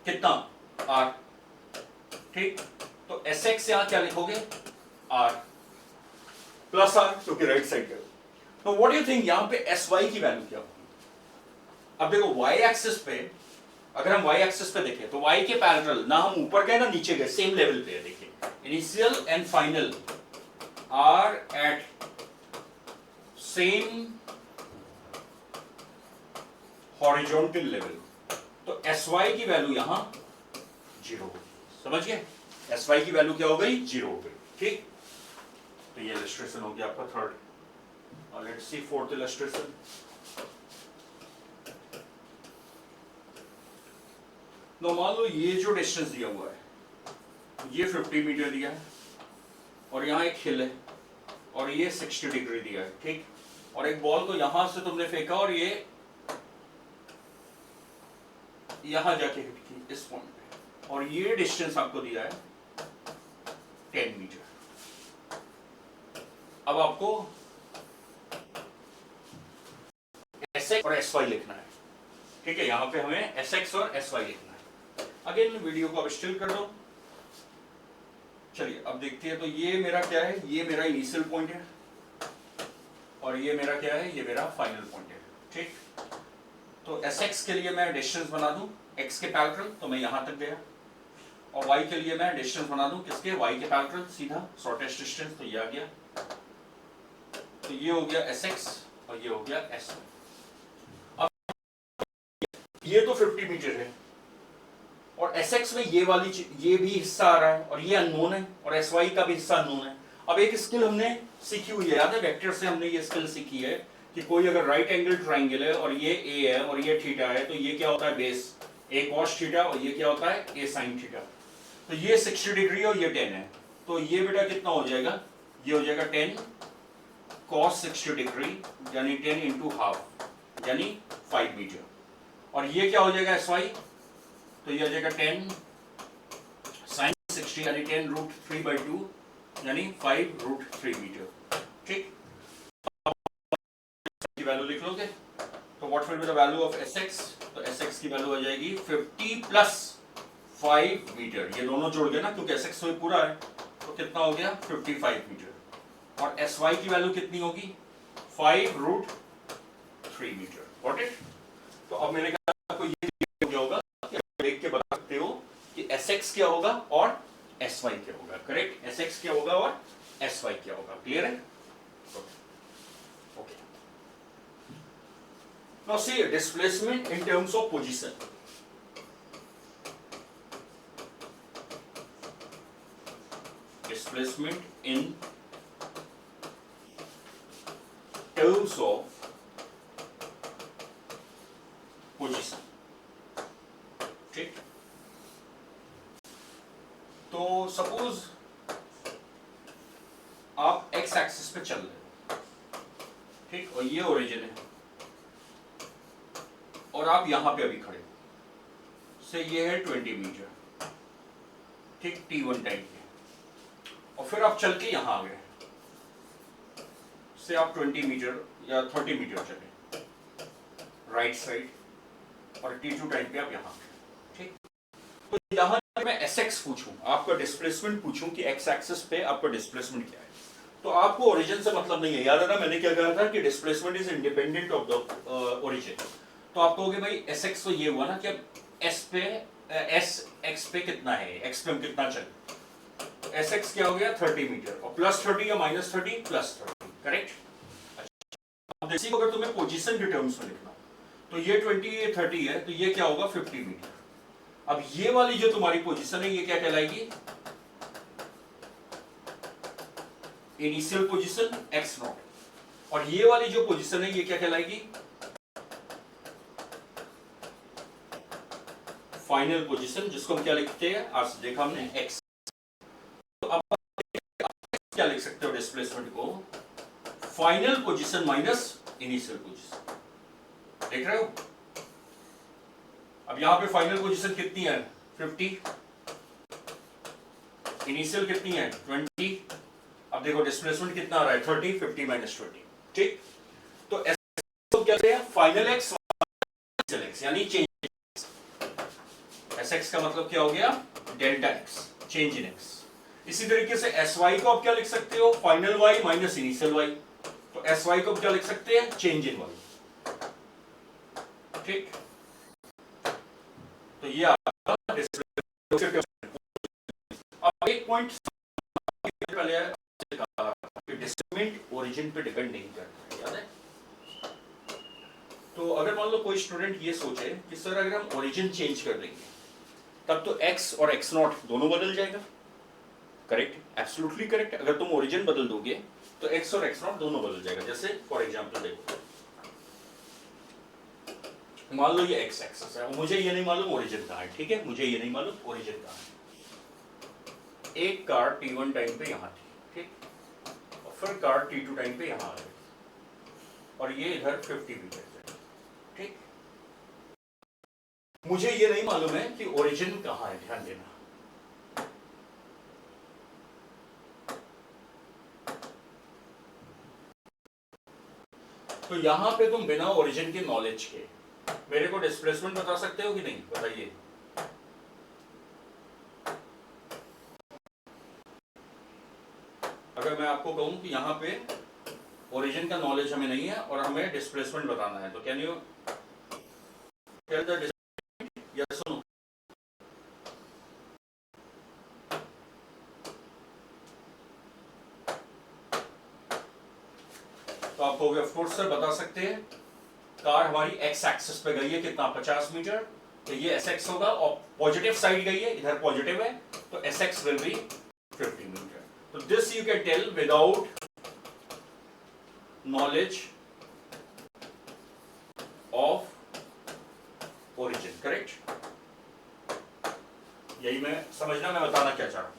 कितना r। ठीक, तो Sx यहां क्या लिखोगे r प्लस r, क्योंकि राइट साइड गए। तो व्हाट डू यू थिंक यहां पे Sy की वैल्यू क्या होगी। अब देखो y एक्सिस पे, अगर हम y एक्सिस पे देखें तो y के पैरेलल ना हम ऊपर गए ना नीचे गए, सेम लेवल पे है। देखिए initial and final are at same horizontal level, तो Sy की वैल्यू यहां 0 होगी। समझ गए? Sy की वैल्यू क्या हो गई 0 हो गई। ठीक, तो ये इलस्ट्रेशन हो गया आपका थर्ड। और लेट्स सी फोर्थ इलस्ट्रेशन। तो मान लो ये जो डिस्टेंस दिया हुआ है ये 50 मीटर दिया है और यहाँ एक हिल है और ये 60 डिग्री दिया है। ठीक, और एक बॉल को यहां से तुमने फेंका और ये यहां जाके हिट की इस पॉइंट पे, और ये डिस्टेंस आपको दिया है 10 मीटर। अब आपको Sx और Sy लिखना है। ठीक है, यहां पे हमें Sx और Sy लिखना है। अगेन वीडियो को अब स्टिल कर दो। चलिए अब देखते हैं, तो ये मेरा क्या है, ये मेरा इनिशियल पॉइंट है और ये मेरा क्या है, ये मेरा फाइनल पॉइंट है। ठीक, तो Sx के लिए मैं डिस्टेंस बना दूं x के पैरेलल, तो मैं यहां तक गया, और y के लिए मैं डिस्टेंस बना दूं किसके, y के पैरेलल, सीधा शॉर्टेस्ट डिस्टेंस, तो ये आ गया। तो ये हो गया Sx और ये हो गया Sy। अब ये तो 50 मीटर है और Sx में ये वाली ये भी हिस्सा आ रहा है और ये अननोन है और Sy का भी हिस्सा अननोन है। अब एक स्किल हमने सीखी हुई है, याद है वेक्टर से हमने ये स्किल सीखी है कि कोई अगर राइट एंगल ट्राइंगल है और ये a है और ये थीटा है, तो ये क्या होता है बेस a cos थीटा और ये क्या होता है a sin थीटा। तो ये 60 डिग्री और ये 10 है, तो ये बेटा कितना हो जाएगा, ये हो जाएगा 10 cos 60 डिग्री यानी 10 इंटू हाफ यानी 5 मीटर, और ये क्या हो जाएगा Sy, तो ये हो जाएगा 10 sin 60 यानी 10 रूट 3/2 यानी 5 रूट 3 मीटर। ठीक, की वैल्यू लिख लोगे, तो what will be the value of Sx, तो Sx की वैल्यू आ जाएगी 50 प्लस 5 मीटर, ये दोनों जोड़ गए ना क्योंकि Sx तो पूरा है, तो कितना हो गया 55 मीटर, और Sy की वैल्यू कितनी होगी 5 रूट 3 मीटर। Got it? तो अब मैंने कहा आपको ये हो गया होगा कि देख के बता सकते हो कि Sx क्या होगा और Sy क्या होगा। करेक्ट, Sx क्या होगा और एस वाई क्या होगा, क्लियर है? Okay, now see displacement in terms of position. Displacement in terms of position. ठीक, तो सपोज आप एक्स एक्सिस पे चल रहे हो, ठीक, और ये ओरिजिन है और आप यहां पे अभी खड़े हो, से ये है 20 मीटर, ठीक, t1 टाइम पे, और फिर आप चल के यहां आ गए, से आप 20 मीटर या 30 मीटर चले राइट साइड, और t2 टाइम पे आप यहां आ गए, ठीक. तो यहां मैं sx पूछूं, आपका डिस्प्लेसमेंट पूछूं कि x एक्सिस पे आपका डिस्प्लेसमेंट क्या है, तो आपको ओरिजिन से मतलब नहीं है. याद है ना मैंने क्या कहा था कि displacement is independent of the origin. तो आप कहोगे भाई sx तो ये हुआ ना कि अब s पे x पे कितना है, x पे हम कितना चले, Sx क्या हो गया 30 मीटर, और प्लस 30 या माइनस 30, प्लस 30, करेक्ट. अब देखिए अगर तुम्हें पोजीशन के टर्म्स में लिखना, तो ये 20 ये 30 है, तो ये क्या होगा 50 मीटर. अब ये वाली जो तुम्हारी पोजीशन है ये क्या कहलाएगी, इनिशियल पोजीशन x नॉट, और ये वाली जो पोजीशन है ये क्या कहलाएगी, फाइनल पोजीशन, जिसको हम क्या लिखते हैं, आज देखा हमने x. क्या लिख सकते हो डिस्प्लेसमेंट को, final position minus initial position. देख रहे हो, अब यहां पे फाइनल पोजीशन कितनी है 50, इनिशियल कितनी है 20, अब देखो डिस्प्लेसमेंट कितना आ रहा है 30, 50 माइनस 20, ठीक. तो ऐसा क्या है, फाइनल एक्स इनिशियल एक्स, यानी चेंज. एस एक्स का मतलब क्या हो गया, delta x, change in x. इसी तरीके से एस वाई को आप क्या लिख सकते हो, final Y minus initial Y. तो एस वाई को क्या लिख सकते हैं, चेंज इन वाई, ठीक. तो ये आपका अब एक पॉइंट पहले डिस्प्लेसमेंट ओरिजिन पे डिपेंड नहीं करता, याद है. तो अगर मान लो कोई स्टूडेंट ये सोचे कि सर अगर हम ओरिजिन चेंज कर देंगे तब तो x और x नॉट दोनों बदल जाएगा, करेक्ट, एब्सोल्युटली करेक्ट. अगर तुम ओरिजिन बदल दोगे तो x और x नॉट दोनों बदल जाएगा. जैसे फॉर एग्जांपल देखो, मान लो ये x एक्सिस है, मुझे ये नहीं मालूम ओरिजिन कहां है, ठीक है, मुझे ये नहीं मालूम ओरिजिन कहां है. एक कार t1 टाइम पे यहां थी, ठीक, और फिर कार t2 टाइम पे यहां आ गई, और ये इधर 50 मीटर है, ठीक. मुझे ये नहीं मालूम है कि ओरिजिन कहां है, ध्यान देना. तो यहां पे तुम बिना ओरिजिन के नॉलेज के मेरे को डिस्प्लेसमेंट बता सकते हो कि नहीं, बताइए. अगर मैं आपको कहूं कि यहां पे ओरिजिन का नॉलेज हमें नहीं है और हमें डिस्प्लेसमेंट बताना है, तो can you tell the yes और नो. तो आप कहोगे ऑफ कोर्स सर बता सकते हैं, कार हमारी एक्स एक्सिस पे गई है कितना 50 मीटर, तो ये एस एक्स होगा, और पॉजिटिव साइड गई है, इधर पॉजिटिव है, तो S X will be 50 meter. तो this you can tell without knowledge of origin, correct. यही मैं समझना मैं बताना क्या चाह रहा हूं,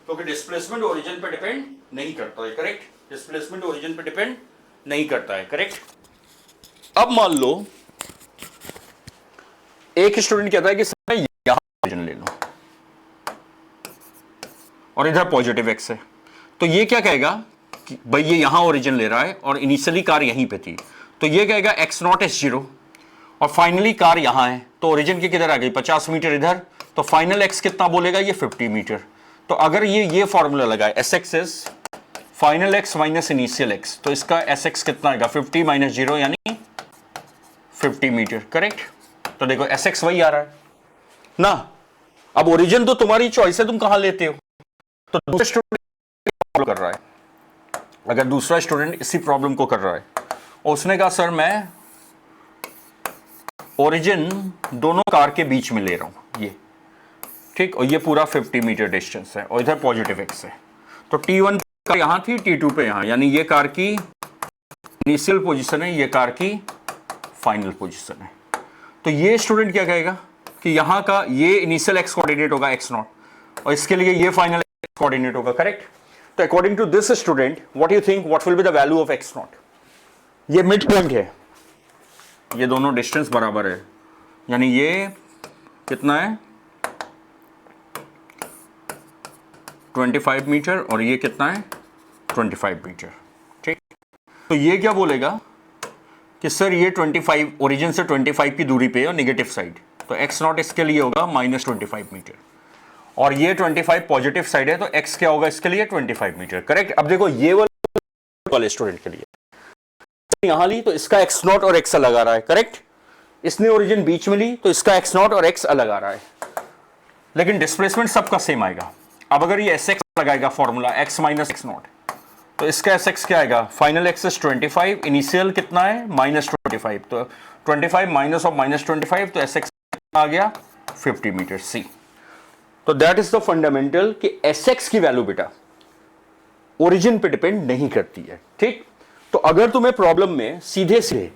क्योंकि डिस्प्लेसमेंट ओरिजिन पे डिपेंड नहीं करता है, करेक्ट. डिस्प्लेसमेंट ओरिजिन पे डिपेंड नहीं करता है, करेक्ट. अब मान लो एक स्टूडेंट कहता है कि सर यहां ओरिजिन ले लो और इधर पॉजिटिव एक्स है, तो ये क्या कहेगा कि भाई ये यहां ओरिजिन ले रहा है और इनिशियली कार यहीं पे थी, तो ये कहेगा एक्स नॉट इज 0 और फाइनली कार यहां है, तो ओरिजिन की किधर आ गई 50 मीटर इधर, तो फाइनल एक्स कितना बोलेगा, ये 50 मीटर. तो अगर ये फॉर्मूला लगाए S x is final x minus initial x, तो इसका एस एक्स कितना आएगा 50 माइनस 0 यानी 50 मीटर, करेक्ट. तो देखो एस एक्स वही आ रहा है ना. अब ओरिजिन तो तुम्हारी चॉइस है, तुम कहां लेते हो, तो दूसरे स्टूडेंट फॉलो कर रहा है, अगर दूसरा स्टूडेंट इसी प्रॉब्लम को कर रहा है और उसने कहा सर मैं ओरिजिन दोनों कार के बीच में ले रहा हूं, ये ठीक, और ये पूरा 50 मीटर डिस्टेंस है और इधर पॉजिटिव एक्स है, तो T1 कार यहां थी, T2 पे यहां, यानी ये कार की इनिशियल पोजीशन है, ये कार की फाइनल पोजीशन है। तो ये स्टूडेंट क्या कहेगा कि यहां का ये इनिशियल एक्स कोऑर्डिनेट होगा x0 और इसके लिए ये फाइनल एक्स कोऑर्डिनेट होगा, करेक्ट। तो according to this student what you think what will be the value of x0? ये मिड पॉइंट है, ये दोनों डिस्टेंस बराबर है, यानी ये कितना है 25 मीटर और ये कितना है 25 मीटर, ठीक। तो ये क्या बोलेगा कि सर ये 25 ओरिजिन से 25 की दूरी पे और नेगेटिव साइड, तो x0 इसके लिए होगा -25 मीटर और ये 25 पॉजिटिव साइड है, तो x क्या होगा इसके लिए 25 मीटर, करेक्ट। अब देखो ये वाले स्टूडेंट के लिए यहां ली तो इसका x0 और x अलग आ रहा है, करेक्ट। इसने ओरिजिन बीच में ली तो इसका x0 और x अलग आ रहा है, लेकिन डिस्प्लेसमेंट सबका सेम आएगा। अब अगर ये sx लगाएगा फॉर्मूला x माइनस x0, तो इसका sx क्या आएगा, फाइनल एक्सेस 25, इनिशियल कितना है -25, तो 25 माइनस ऑफ -25, तो sx आ गया 50 मीटर c। तो दैट इज द फंडामेंटल कि sx की वैल्यू बेटा ओरिजिन पे डिपेंड नहीं करती है, ठीक। तो अगर तुम्हें प्रॉब्लम में सीधे सीधे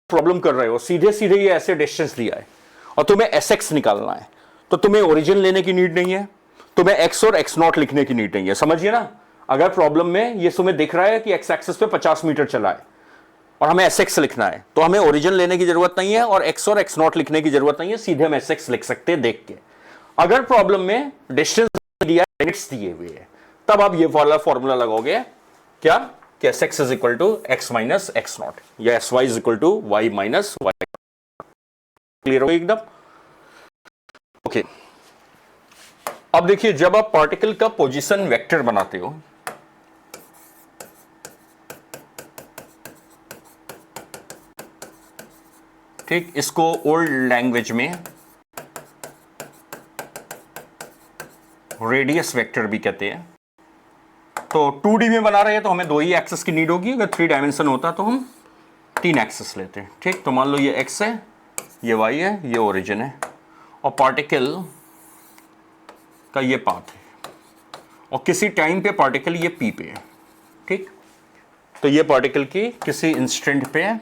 प्रॉब्लम कर रहे हो, सीधे सीधे ये ऐसे डिस्टेंस दिया है और तुम्हें sx निकालना है, तो तुम्हें ओरिजिन लेने की नीड नहीं है, तुम्हें x और x0 लिखने की नीड नहीं है, समझिए ना। अगर प्रॉब्लम में ये तुम्हें दिख रहा है कि x एक्सिस पे 50 मीटर चला है और हमें sx लिखना है, तो हमें ओरिजिन लेने की जरूरत नहीं है और x और x0 लिखने की जरूरत नहीं है, सीधे हम sx लिख सकते हैं देख के। अगर प्रॉब्लम में डिस्टेंस दिया है, लिमिट्स दिए हुए हैं, तब आप ये वाला फॉर्मूला लगाओगे क्या कि sx is equal to x minus x0 या sy is equal to y minus y। Clear हो एकदम? ओके। अब देखिए जब आप पार्टिकल का पोजीशन वेक्टर बनाते हो, ठीक, इसको ओल्ड लैंग्वेज में रेडियस वेक्टर भी कहते हैं। तो 2D में बना रहे हैं तो हमें 2 ही एक्सेस की नीड होगी, अगर 3 डायमेंशन होता तो हम 3 एक्सेस लेते हैं, ठीक। तो मान लो ये x है, ये y है, ये ओरिजिन है और पार्टिकल का ये पाथ है और किसी टाइम पे पार्टिकल ये p पे है, ठीक। तो ये पार्टिकल की किसी इंस्टेंट पे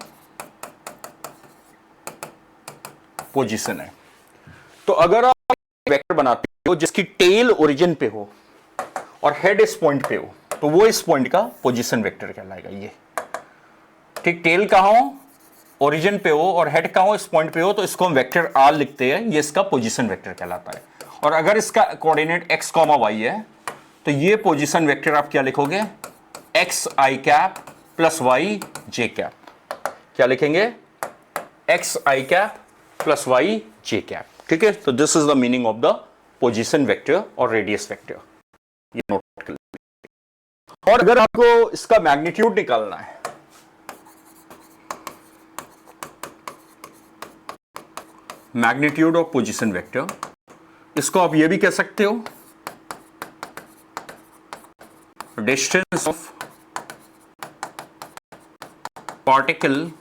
पोजीशन है। तो अगर आप वेक्टर बनाते हो जिसकी टेल ओरिजिन पे हो और हेड इस पॉइंट पे हो, तो वो इस पॉइंट का पोजीशन वेक्टर कहलाएगा ये, ठीक। टेल कहां हो, ओरिजिन पे हो और हेड कहां हो, इस पॉइंट पे हो, तो इसको हम वेक्टर r लिखते हैं, ये इसका पोजीशन वेक्टर कहलाता है। और अगर इसका कोऑर्डिनेट x, y है, तो ये पोजीशन वेक्टर आप क्या लिखोगे, x i cap plus y j cap. क्या लिखेंगे, x i cap plus y j cap, ठीक है। तो this is the meaning of the position vector और रेडियस वेक्टर, ये नोट कर लीजिए। और अगर आपको इसका मैग्नीट्यूड निकालना है, मैग्नीट्यूड ऑफ पोजीशन वेक्टर, इसको आप ये भी कह सकते हो distance of particle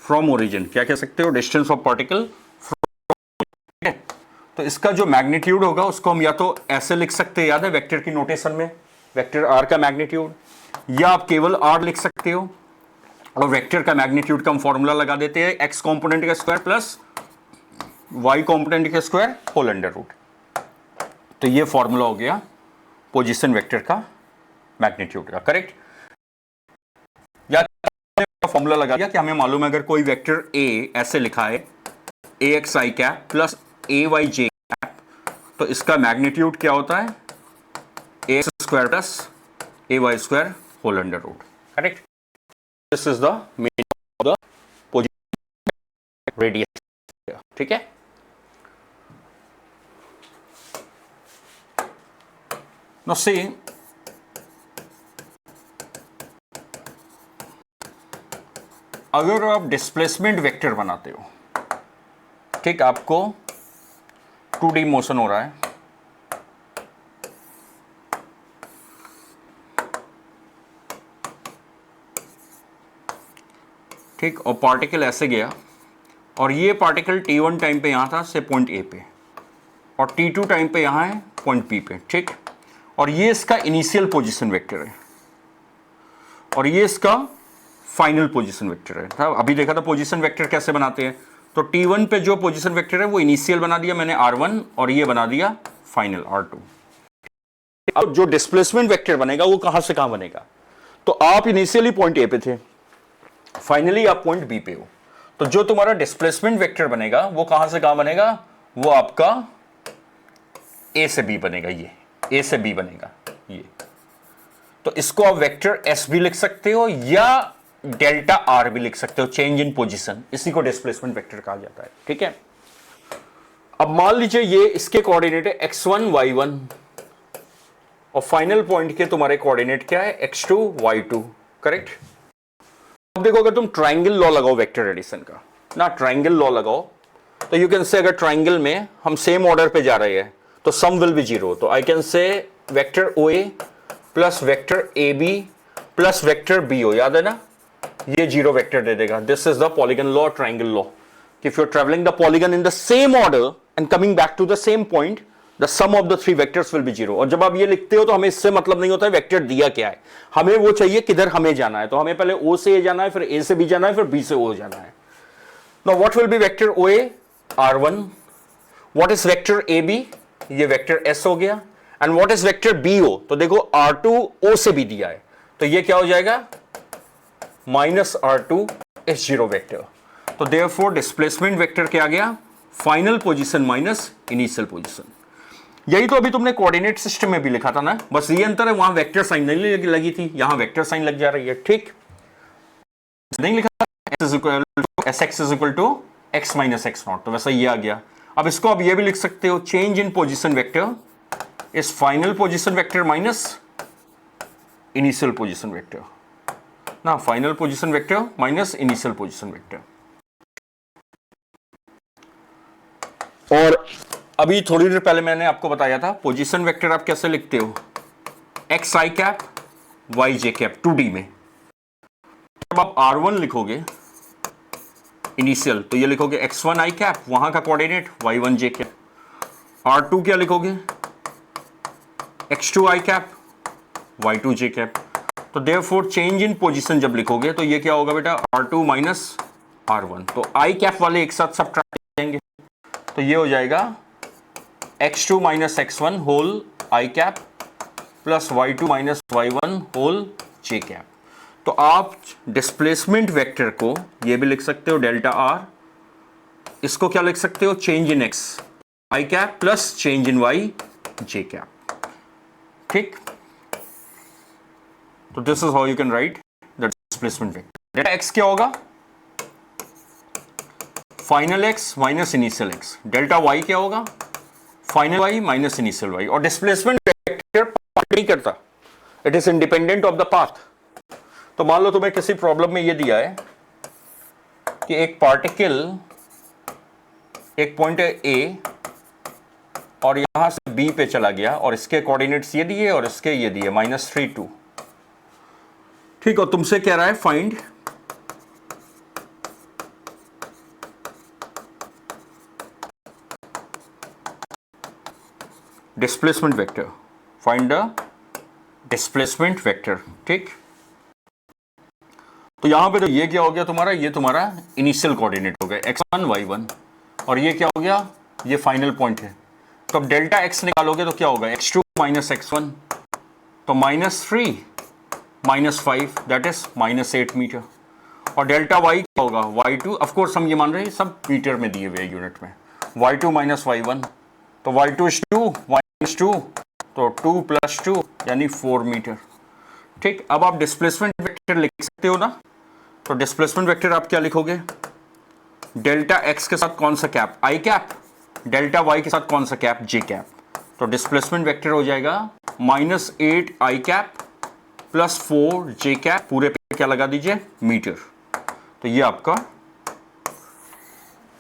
from origin. क्या कह सकते हो, डिस्टेंस ऑफ पार्टिकल फ्रॉम। तो इसका जो मैग्नीट्यूड होगा उसको हम या तो ऐसे लिख सकते हैं, याद है वेक्टर की नोटेशन में, वेक्टर आर का मैग्नीट्यूड, या आप केवल आर लिख सकते हो और वेक्टर का मैग्नीट्यूड का हम फॉर्मूला लगा देते हैं एक्स कॉम्पोनेंट का स्क्वायर प्लस वाई कॉम्पोनेंट का स्क्वायर होल अंडर रूट। तो ये फॉर्मूला हो गया पोजीशन वेक्टर का मैग्नीट्यूड का, करेक्ट। या फॉर्मूला लगा दिया कि हमें मालूम है अगर कोई वेक्टर ए ऐसे लिखा है A X I cap plus A Y J cap, तो इसका मैग्नीट्यूड क्या होता है, A X square plus A Y square whole under root, correct. This is the meaning of the position radius, ठीक है। नाउ सी अगर आप displacement vector बनाते हो, ठीक, आपको 2D मोशन हो रहा है ठीक, और पार्टिकल ऐसे गया और ये पार्टिकल t1 टाइम पे यहाँ था से पॉइंट ए पे और t2 टाइम पे यहाँ है पॉइंट पी पे, ठीक, और ये इसका इनिशियल पोजीशन वेक्टर है और ये इसका फाइनल पोजीशन वेक्टर है। था अभी देखा था पोजीशन वेक्टर कैसे बनाते हैं, तो t1 पे जो पोजीशन वेक्टर है वो इनिशियल बना दिया मैंने r1 और ये बना दिया फाइनल r2। अब जो डिस्प्लेसमेंट वेक्टर बनेगा वो कहां से कहां बनेगा, तो आप इनिशियली पॉइंट ए पे थे, फाइनली आप पॉइंट बी पे हो, तो जो तुम्हारा डिस्प्लेसमेंट वेक्टर बनेगा वो कहां से कहां बनेगा, वो आपका ए से बी बनेगा, ये ए से बी बनेगा ये। तो इसको आप वेक्टर एस भी लिख सकते हो या डेल्टा आर भी लिख सकते हो, चेंज इन पोजीशन, इसी को डिस्प्लेसमेंट वेक्टर कहा जाता है, ठीक है। अब मान लीजिए ये इसके कोऑर्डिनेट है x1 y1 और फाइनल पॉइंट के तुम्हारे कोऑर्डिनेट क्या है x2 y2, करेक्ट। अब देखो अगर तुम ट्राइंगल लॉ लगाओ वेक्टर एडिशन का ना, ट्राइंगल लॉ लगाओ तो यू कैन से अगर ट्राइंगल में हम सेम ऑर्डर पे जा रहे हैं तो सम विल बी जीरो, तो I can say vector OA plus vector AB plus vector BO, याद है ना, ये जीरो वेक्टर दे देगा। This is the polygon law, triangle law, if you are travelling the polygon in the same order and coming back to the same point the sum of the three vectors will be zero. और जब आप ये लिखते हो तो हमें इससे मतलब नहीं होता है वेक्टर दिया क्या है, हमें वो चाहिए किधर हमें जाना है, तो हमें पहले O से A जाना है, फिर A से B जाना है, फिर B से O जाना है। Now what will B vector OA, R1, what is vector AB, ये वेक्टर S हो गया, and what is vector BO, तो देखो R2 O से B दिया है, तो ये क्या हो जाएगा minus R2 is zero vector. तो देयरफॉर डिस्प्लेसमेंट वेक्टर क्या आ गया, final position minus initial position. यही तो अभी तुमने कोऑर्डिनेट सिस्टम में भी लिखा था ना, बस ये अंतर है वहां वेक्टर साइन नहीं लगी थी, यहां वेक्टर साइन लग जा रही है, ठीक, नहीं लिखा Sx is equal to x minus X naught, तो वैसा ये आ गया। अब इसको आप ये भी लिख सकते हो, change in position vector is final position vector minus initial position vector ना, final position vector minus initial position vector. और अभी थोड़ी देर पहले मैंने आपको बताया था पोजीशन वेक्टर आप कैसे लिखते हो, x I cap Y J cap 2D में। जब आप R1 लिखोगे इनिशियल तो ये लिखोगे x1 आई कैप, वहां का कोऑर्डिनेट y1 जे कैप। R2 क्या लिखोगे x2 आई कैप y2 जे कैप। तो देयरफॉर चेंज इन पोजीशन जब लिखोगे तो ये क्या होगा बेटा R2 माइनस R1, तो आई कैप वाले एक साथ सब जाएंगे, तो ये हो जाएगा x2 minus x1 whole I cap plus y2 minus y1 whole J cap. तो आप डिस्प्लेसमेंट वेक्टर को ये भी लिख सकते हो डेल्टा R, इसको क्या लिख सकते हो change in x I cap plus change in y J cap, ठीक। तो this is how you can write the displacement vector. Delta x क्या होगा final x minus initial x, delta y क्या होगा final y minus initial y। और displacement vector part नहीं करता, it is independent of the path. तो मान लो तुम्हें किसी प्रॉब्लम में ये दिया है कि एक पार्टिकल एक पॉइंट है A और यहां से B पे चला गया और इसके कोऑर्डिनेट्स ये दिए और इसके ये दिए -3 2, ठीक, और तुमसे कह रहा है find displacement vector, find the displacement vector, ठीक। तो यहां पे तो ये क्या हो गया तुम्हारा, ये तुम्हारा इनिशियल कोऑर्डिनेट हो गया x1 y1 और ये क्या हो गया ये फाइनल पॉइंट है। तो अब डेल्टा x निकालोगे तो क्या होगा x2 माइनस x1, तो -3 -5 दैट इज -8 मीटर। और डेल्टा y क्या होगा y2, ऑफ कोर्स हम ये मान रहे हैं सब मीटर में दिए हुए यूनिट में, y2 माइनस y1, तो y2 इज 2 y इज 2, तो 2 + 2 यानी 4 मीटर, ठीक। अब आप डिस्प्लेसमेंट वेक्टर लिख सकते हो ना, तो डिस्प्लेसमेंट वेक्टर आप क्या लिखोगे डेल्टा x के साथ कौन सा कैप आई कैप, डेल्टा y के साथ कौन सा कैप जे कैप। तो डिस्प्लेसमेंट वेक्टर हो जाएगा -8 आई कैप प्लस 4 जे कैप, पूरे पे क्या लगा दीजिए मीटर। तो ये आपका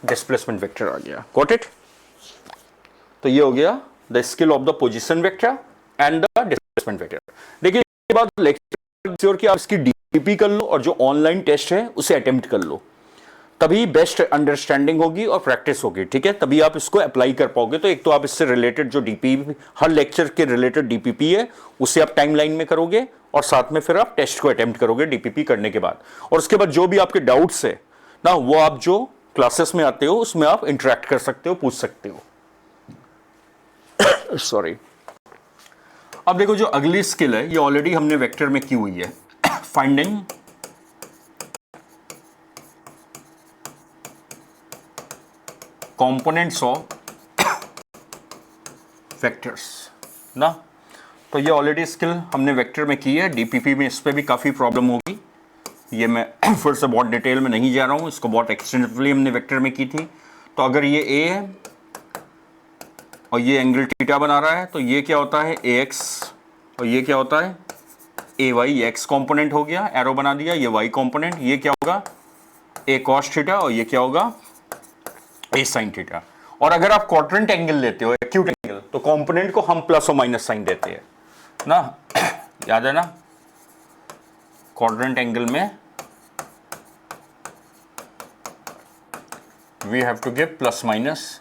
डिस्प्लेसमेंट वेक्टर आ गया, गॉट इट। तो ये हो गया the scale of the position vector and the displacement vector. देखिए ये बात लेक्चर की आप इसकी डीपीपी कर लो और जो ऑनलाइन टेस्ट है उसे अटेम्प्ट कर लो, तभी बेस्ट अंडरस्टैंडिंग होगी और प्रैक्टिस होगी, ठीक है, तभी आप इसको अप्लाई कर पाओगे। तो एक तो आप इससे रिलेटेड जो डीपीपी, हर लेक्चर के रिलेटेड डीपीपी है उसे आप टाइमलाइन में करोगे और साथ में फिर आप टेस्ट को अटेम्प्ट करोगे डीपीपी करने के बाद। और उसके बाद जो भी आपके डाउट्स है ना, वो आप जो क्लासेस में आते हो उसमें आप इंटरेक्ट कर सकते हो, पूछ सकते हो। सॉरी। अब देखो जो अगली स्किल है ये ऑलरेडी हमने वेक्टर में की हुई है, फाइंडिंग कंपोनेंट्स ऑफ वेक्टर्स ना। तो ये ऑलरेडी स्किल हमने वेक्टर में की है, डीपीपी में इस पे भी काफ़ी प्रॉब्लम होगी, ये मैं फिर से बहुत डिटेल में नहीं जा रहा हूँ, इसको बहुत एक्सटेंसिवली हमने वेक्टर में की थी। तो अगर ये ए है और ये एंगल थीटा बना रहा है तो ये क्या होता है ए एक्स और ये क्या होता है ए वाई, ये एक्स कॉम्पोनेंट हो गया, एरो बना दिया, ये वाई कॉम्पोनेंट, ये क्या होगा ए कॉस थीटा और ये क्या होगा ए साइन थीटा। और अगर आप क्वाड्रेंट एंगल लेते हो, एक्यूट एंगल, तो कंपोनेंट को हम प्लस और माइनस साइन देते हैं ना, याद है ना, क्वाड्रेंट एंगल में we have to give plus minus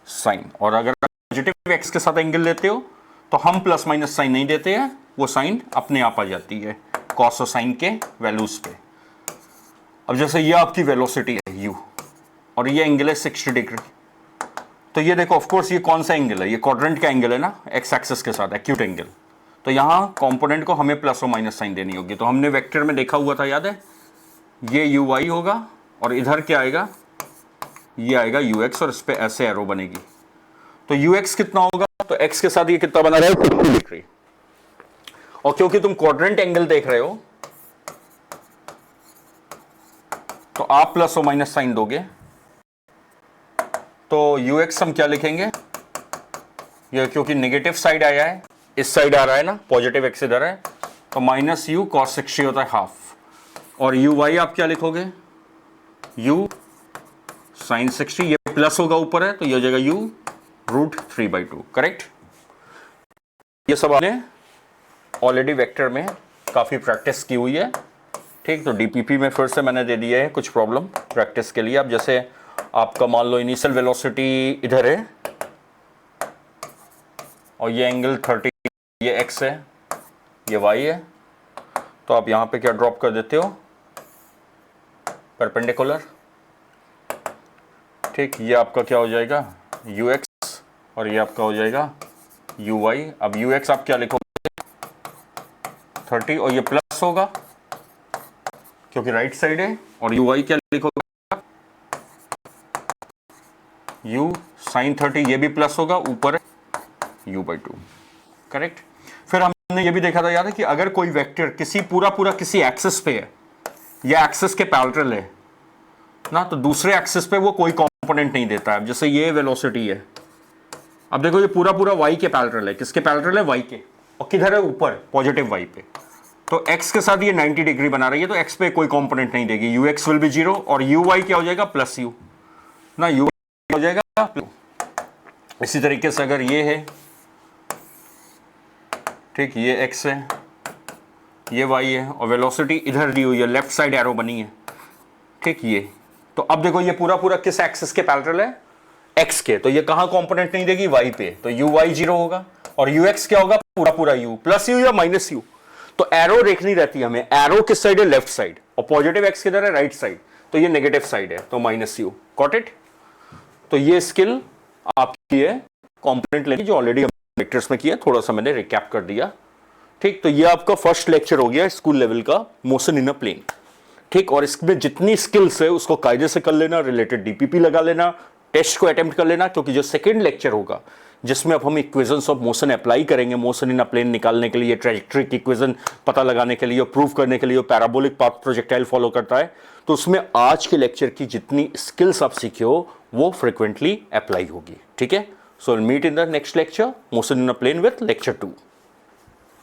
sign. और अगर आप पॉजिटिव एक्स के साथ एंगल लेते हो तो हम प्लस माइनस साइन नहीं देते हैं, वो साइन अपने आप आ जाती है कॉस और साइन के वैल्यूज पे। अब जैसे ये आपकी वेलोसिटी है यू और ये एंगल है 60 डिग्री, तो ये देखो ऑफ कोर्स ये कौन सा एंगल है, ये क्वाड्रेंट का एंगल है ना, एक्स एक्सिस के साथ एक्यूट एंगल। तो यहाँ कंपोनेंट को हमें प्लस और माइनस साइन देनी होगी। तो हमने वेक्टर में देखा हुआ था, याद है, ये यू वाई होगा और इधर क्या आएगा, ये आएगा यू एक्स और इस पे ऐसे एरो बनेगी। तो यू एक्स कितना होगा, तो एक्स के साथ ये कितना बना रहा है 60 डिग्री। और क्योंकि तुम क्वाड्रेंट एंगल देख रहे हो तो आप प्लस और माइनस साइन दोगे, तो यू एक्स हम क्या लिखेंगे, ये क्योंकि नेगेटिव साइड आया है, इस साइड आ रहा है ना, पॉजिटिव एक्स इधर है, तो माइनस यू कॉस 60 होता है हाफ। और यू वाई आप क्या लिखोगे, यू साइन 60, ये प्लस होगा ऊपर है तो ये हो जाएगा यू रूट 3/2, करेक्ट। ये सब आपने ऑलरेडी वेक्टर में काफ़ी प्रैक्टिस की हुई है, ठीक। तो डीपीपी में फिर से मैंने दे दिया है कुछ प्रॉब्लम प्रैक्टिस के लिए। अब जैसे आपका मान लो इनिशियल वेलोसिटी इधर है और ये एंगल 30, ये x है, ये y है, तो आप यहाँ पे क्या ड्रॉप कर देते हो, परपेंडिकुलर, ठीक। ये आपका क्या हो जाएगा ux और ये आपका हो जाएगा uy। अब ux आप क्या लिखोगे 30 और ये प्लस होगा क्योंकि राइट साइड है, और uy क्या लिखोगे u साइन 30, ये भी प्लस होगा, ऊपर है u/2, करेक्ट। फिर हमने ये भी देखा था, याद है, कि अगर कोई वेक्टर किसी पूरा किसी एक्सिस पे है या एक्सिस के पैरेलल है ना, तो दूसरे एक्सिस पे वो कोई कंपोनेंट नहीं देता है। जैसे ये वेलोसिटी है, अब देखो ये पूरा y के पैरेलल है, किसके पैरेलल है, y के, और किधर है ऊपर पॉजिटिव y पे, तो x के साथ ये 90 डिग्री बना रही है, तो x पे कोई कंपोनेंट नहीं देगी, ux विल बी 0 और uy क्या हो जाएगा प्लस u ना, u हो जाएगा। इसी तरीके से अगर ये है, ठीक, ये x है, ये y है और वेलोसिटी इधर दी हुई है, लेफ्ट साइड एरो बनी है, ठीक। ये तो अब देखो ये पूरा किस एक्सिस के पैरेलल है, x के, तो ये कहां कंपोनेंट नहीं देगी, y पे, तो uy 0 होगा और ux क्या होगा पूरा u, प्लस u या माइनस u। तो एरो देखनी रहती है हमें, एरो किस साइड है, लेफ्ट साइड, और पॉजिटिव x किधर है, राइट साइड, तो ये नेगेटिव साइड है, तो माइनस u, गॉट इट। तो ये स्किल आपकी है कंपोनेंट लेने की, जो ऑलरेडी हम लेक्चर्स में किया, थोड़ा सा मैंने रिकैप कर दिया, ठीक। तो ये आपका फर्स्ट लेक्चर हो गया स्कूल लेवल का, मोशन इन अ प्लेन, ठीक। और इसमें जितनी स्किल्स है उसको कायदे से कर लेना, रिलेटेड डीपीपी लगा लेना, टेस्ट को अटेम्प्ट कर लेना, क्योंकि जो सेकंड लेक्चर होगा जिसमें अब हम इक्वेशंस ऑफ मोशन अप्लाई करेंगे, मोशन इन अ प्लेन निकालने के लिए, ट्रैजेक्टरी की इक्वेशन पता लगाने के लिए, प्रूव करने के लिए, पैराबोलिक पाथ प्रोजेक्टाइल फॉलो करता है, तो उसमें आज के लेक्चर की जितनी स्किल्स आप सीखे हो वो फ्रिक्वेंटली अप्लाई होगी, ठीक है। So meet in the next lecture, motion in a plane with lecture 2।